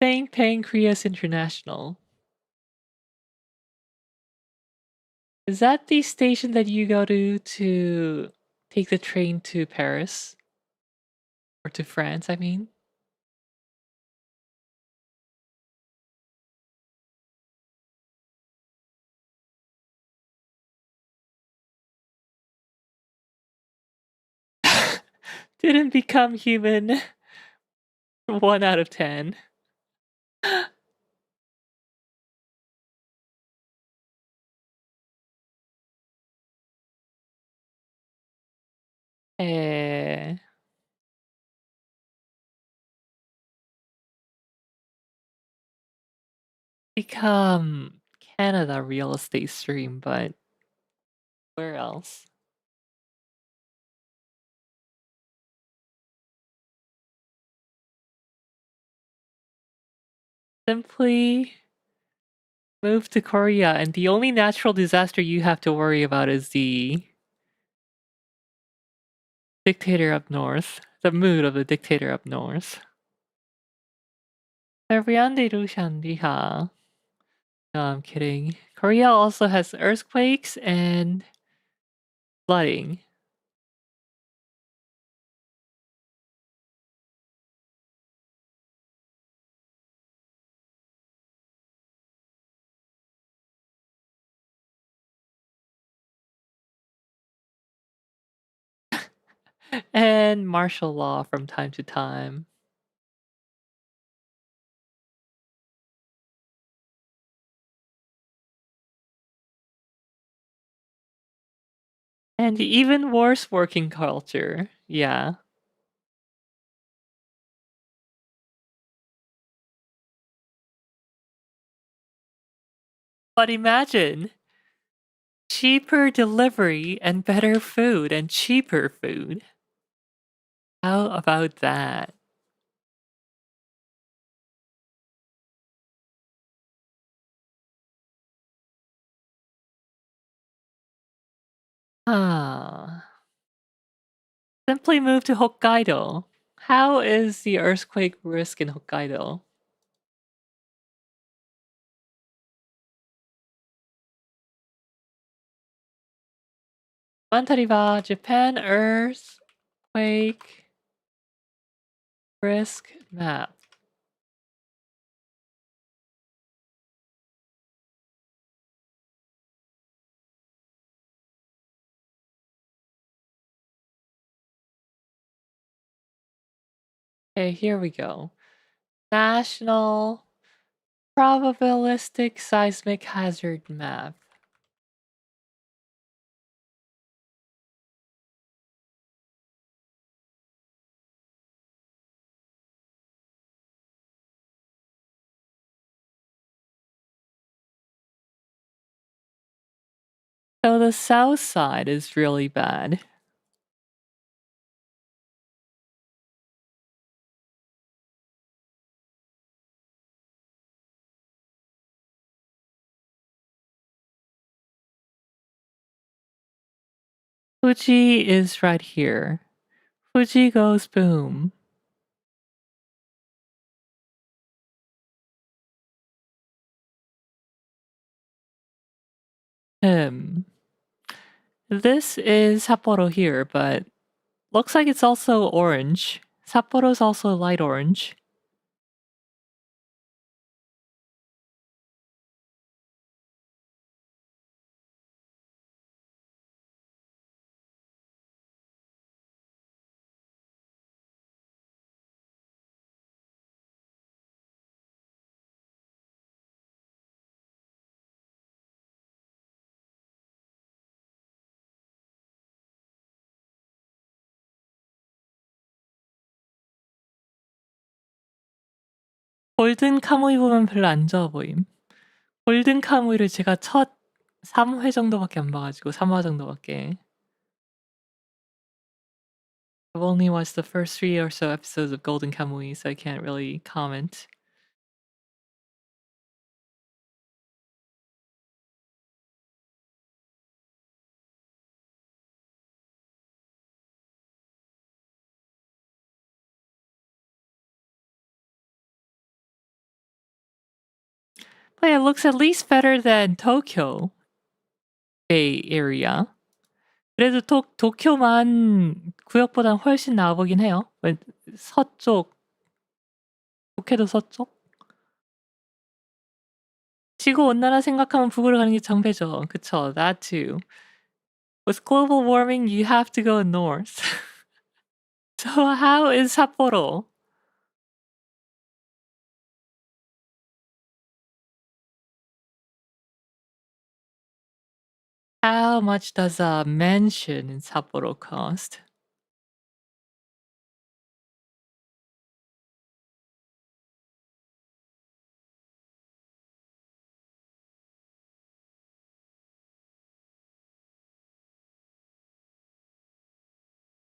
Saying Pancreas International. Is that the station that you go to take the train to Paris? Or to France, I mean? Didn't become human. 1 out of 10. Eh. Become Canada real estate stream, but where else? Simply move to Korea, and the only natural disaster you have to worry about is the dictator up north. The mood of the dictator up north. Everyande Rushandiha. No, I'm kidding. Korea also has earthquakes and flooding. And martial law from time to time. And even worse working culture. Yeah. But imagine cheaper delivery and better food and cheaper food. How about that? Ah. Simply move to Hokkaido. How is the earthquake risk in Hokkaido? Mantariva, Japan earthquake risk map. Okay, here we go. National probabilistic seismic hazard map. So the south side is really bad. Fuji is right here. Fuji goes boom. Hmm. This is Sapporo here, but looks like it's also orange. Sapporo's also light orange. 골든 카무이 보면 별로 안 좋아 보임. 골든 카무이를 제가 첫 3회 정도밖에 안 봐가지고 3화 정도밖에. I've only watched the first 3 or so episodes of Golden Kamui, so I can't really comment. But it looks at least better than Tokyo Bay Area. 그래도 도쿄만 구역보단 훨씬 나아 보긴 해요. 서쪽, 북해도 서쪽? 지구 온난화 생각하면 북으로 가는 게 정배죠. 그쵸, that too. With global warming, you have to go north. So how is Sapporo? How much does a mansion in Sapporo cost?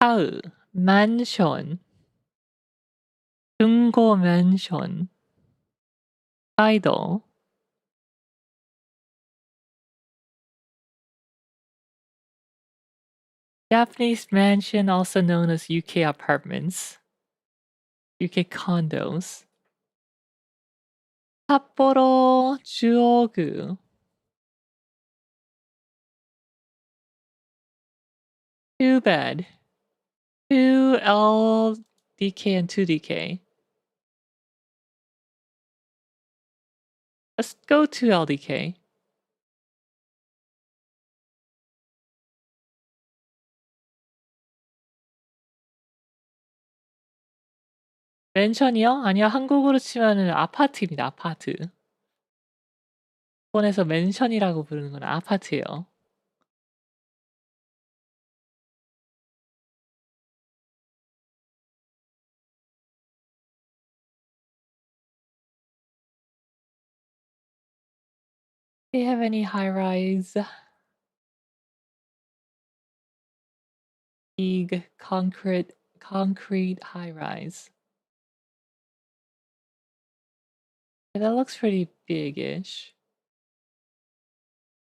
하우, mansion, 중고 mansion, 가이도, Japanese mansion, also known as UK apartments, UK condos. 삿포로 주오구. Too bad. 2 LDK and 2DK. Let's go to LDK. 맨션이요? 아니요. 한국으로 치면은 아파트입니다. 아파트. 일본에서 맨션이라고 부르는 건 아파트예요. Do you have any high-rise? Big concrete high-rise. Yeah, that looks pretty big-ish.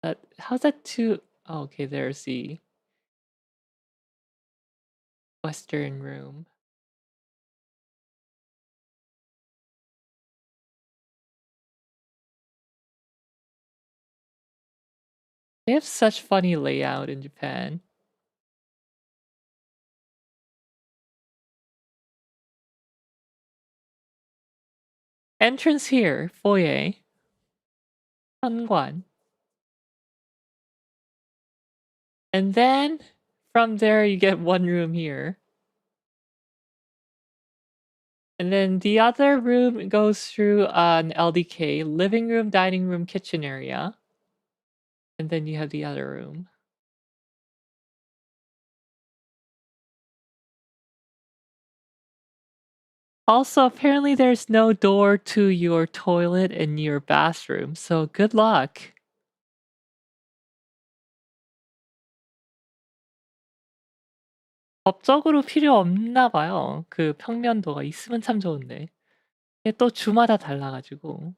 But how's that too? Oh, okay, there's the Western room. They have such funny layout in Japan. Entrance here, foyer. 현관. And then from there you get one room here. And then the other room goes through an LDK, living room, dining room, kitchen area. And then you have the other room. Also, apparently there's no door to your toilet and your bathroom, so good luck. 법적으로 필요 없나 봐요. 그 평면도가 있으면 참 좋은데. 이게 또 주마다 달라가지고.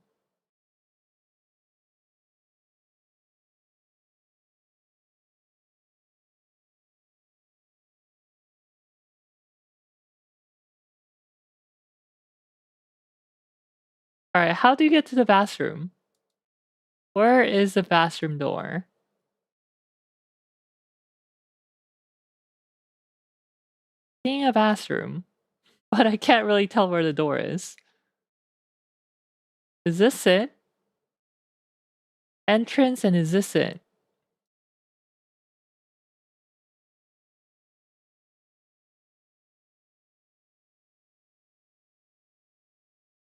Alright, how do you get to the bathroom? Where is the bathroom door? Seeing a bathroom, but I can't really tell where the door is. Is this it? Entrance, and is this it?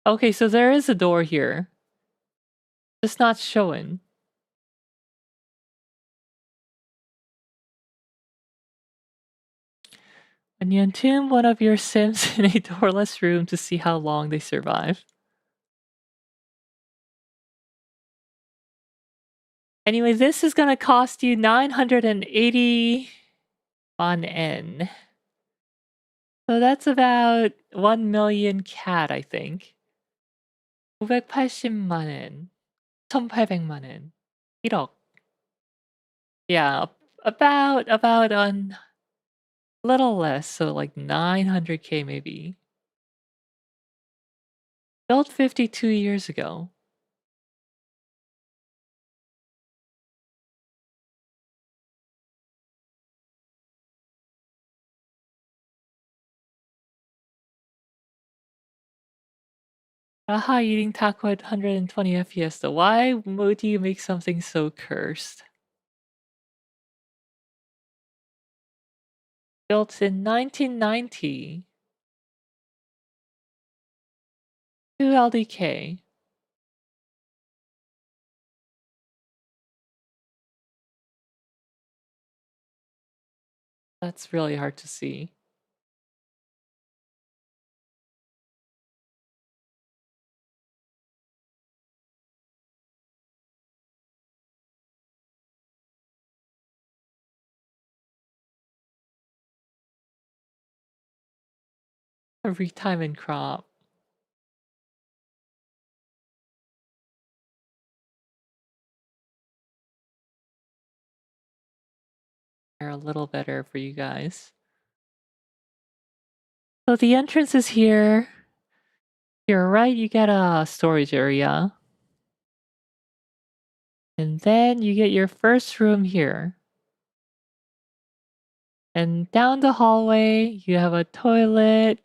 Okay, so there is a door here. Just not showing. When you entomb one of your Sims in a doorless room to see how long they survive. Anyway, this is gonna cost you 980 won N. So that's about 1 million cat, I think. 980만 엔. 1,800만 엔. 1억. Yeah, about a little less, so like 900k maybe. Built 52 years ago. Aha, eating taco at 120 FPS though. Why would you make something so cursed? Built in 1990. 2 LDK. That's really hard to see. Every time in crop. They're a little better for you guys. So the entrance is here. You're right, you get a storage area. And then you get your first room here. And down the hallway, you have a toilet.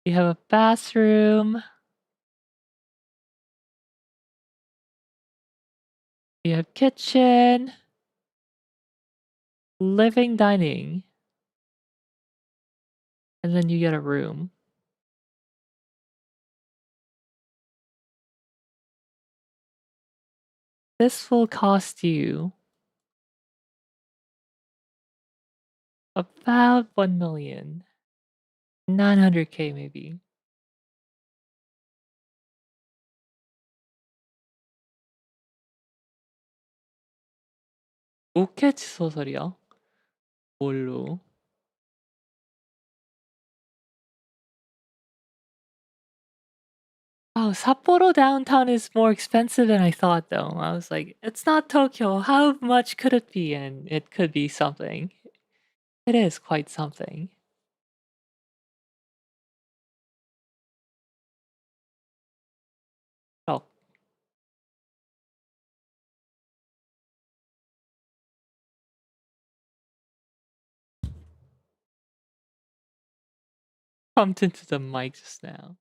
You have a bathroom. You have kitchen. Living, dining. And then you get a room. This will cost you about 1 million. 900k maybe. 오케치 소설이요? 뭘로? Oh, Sapporo downtown is more expensive than I thought, though. I was like, it's not Tokyo. How much could it be? And it could be something. It is quite something. Oh, bumped into the mic just now.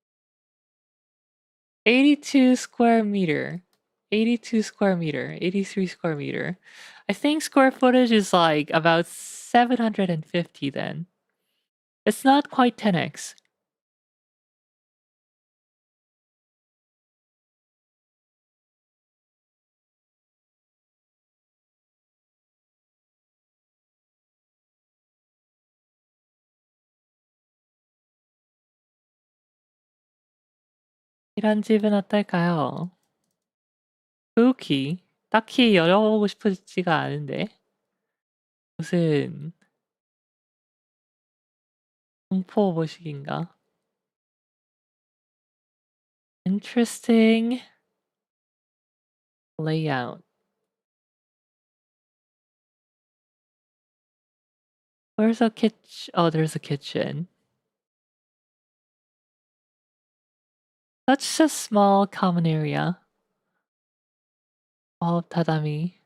82 square meter. 82 square meter. 83 square meter. I think square footage is like about 750 then. It's not quite 10x. 이런 집은 어떨까요? spooky. 딱히 열어보고 싶지가 않은데. 무슨 공포 모식인가? Interesting layout. Where's a kitchen? Oh, there's a kitchen. Such a small common area. All tatami.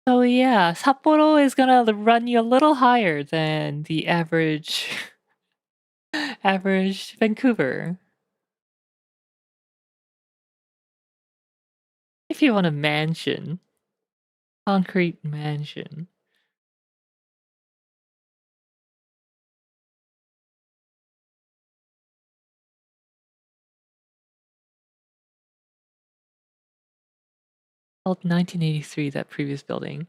So yeah, Sapporo is gonna run you a little higher than the average average Vancouver. If you want a mansion, concrete mansion. Built 1983, that previous building.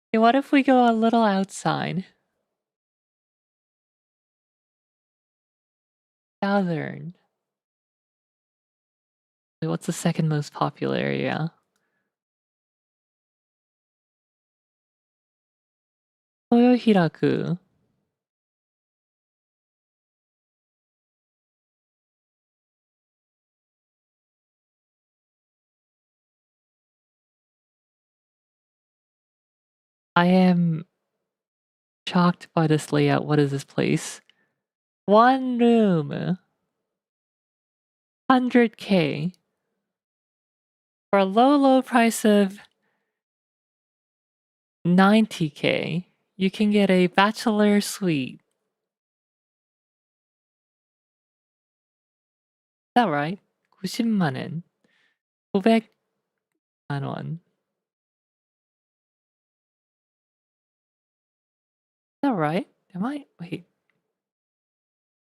Okay, what if we go a little outside? Southern. Wait, what's the second most popular area? Toyohiraku. I am shocked by this layout. What is this place? One room. 100K. For a low price of 90K, you can get a bachelor suite. Is that right? 90만 원. 900만 원. Is that right? Am I? Wait.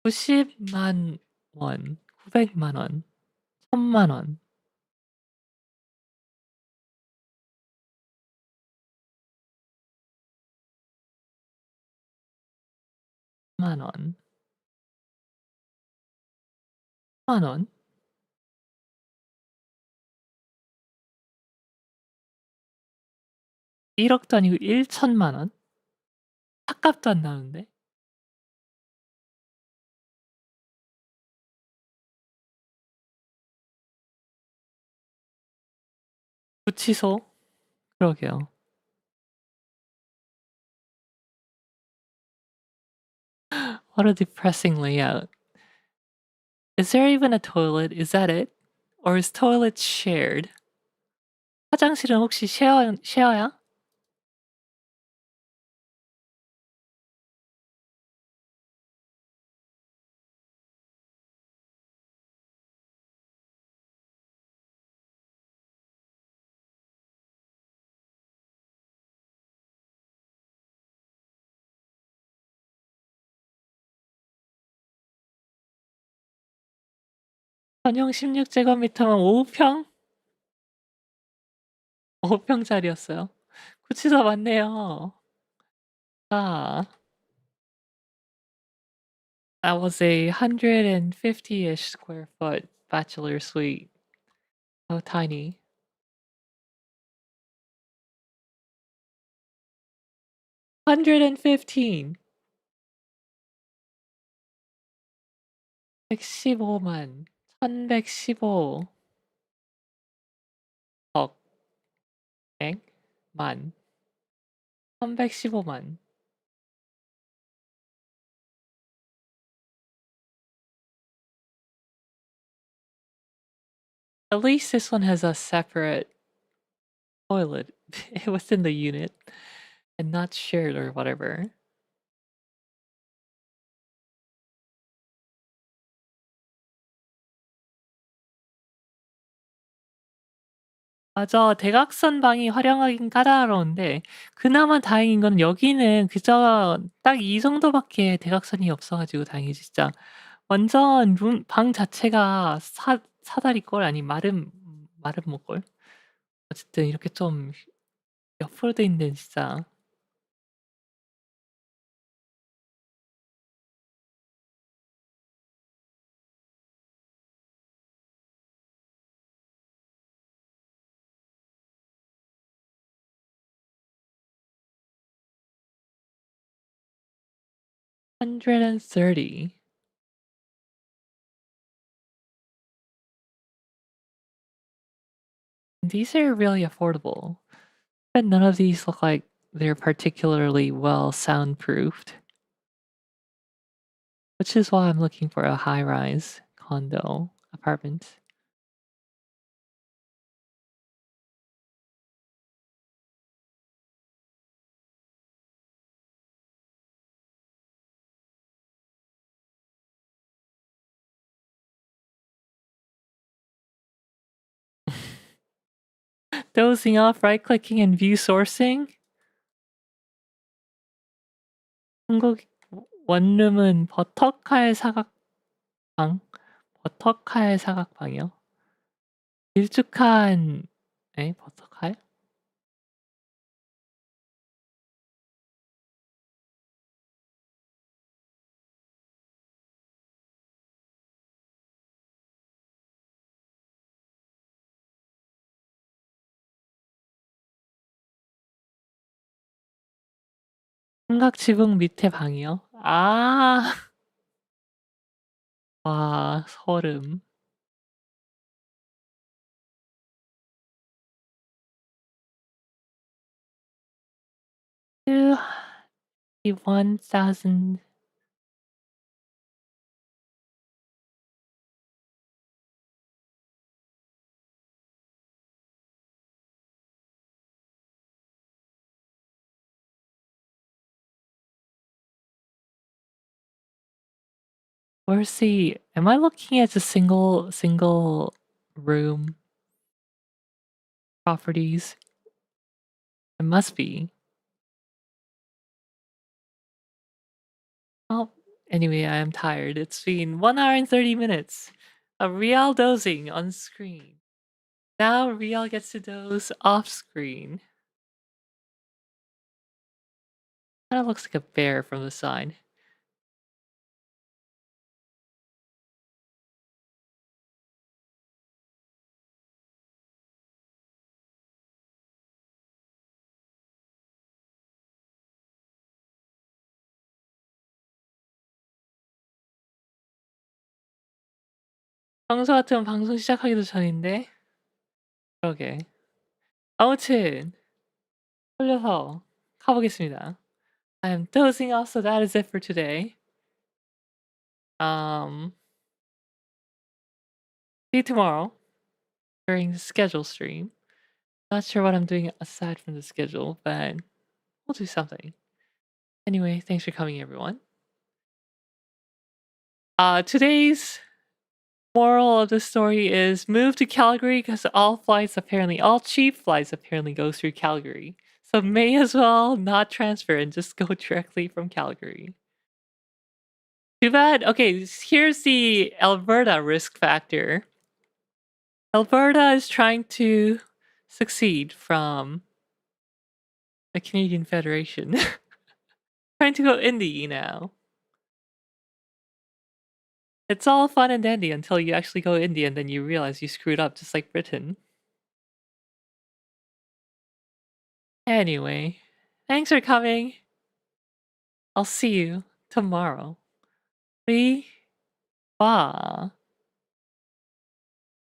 90만 원. 900만 원. 1000만 원. 만 원. 만 원. 1억도 아니고 1천만 원? 차값도 안 나오는데? 구치소? 그러게요. What a depressing layout. Is there even a toilet? Is that it? Or is toilet shared? 화장실은 혹시 쉐어야? 전용 16제곱미터면 5평? 5평짜리였어요. 구치소 맞네요. 아. That was a 150-ish square foot bachelor suite. So tiny. 115. 115만. 1115. 억. 엥? 만. 1115만. At least this one has a separate toilet within the unit and not shared or whatever. 맞아. 대각선 방이 활용하긴 까다로운데 그나마 다행인 건 여기는 그저 딱 이 정도밖에 대각선이 없어 가지고 다행이지 진짜. 완전 방 자체가 사다리꼴 아니 마름 모꼴? 어쨌든 이렇게 좀 옆으로 돼 있는 진짜 130. These are really affordable. But none of these look like they're particularly well soundproofed. Which is why I'm looking for a high-rise condo apartment. Dozing off, right-clicking, and view sourcing? 한국 원룸은 버터칼 사각방? 버터칼 사각방이요? 길쭉한 버터칼? 삼각 지붕 밑에 방이요? 아. 와, 소름. $21,000. Where's the am I looking at the single room properties? It must be. Oh, anyway, I am tired. It's been 1 hour and 30 minutes of Rielle dozing on screen. Now Rielle gets to doze off screen. Kinda looks like a bear from the side. 평소 같으면 방송 시작하기도 전인데. 그러게. 아무튼 홀려서 가보겠습니다. I am dozing off, so that is it for today. See you tomorrow during the schedule stream. Not sure what I'm doing aside from the schedule, but we'll do something. Anyway, thanks for coming, everyone. Today's moral of the story is move to Calgary because all cheap flights apparently go through Calgary. So may as well not transfer and just go directly from Calgary. Too bad. Okay, here's the Alberta risk factor. Alberta is trying to succeed from the Canadian Federation. Trying to go indie now. It's all fun and dandy until you actually go indie and then you realize you screwed up, just like Britain. Anyway, thanks for coming. I'll see you tomorrow. 3, 5.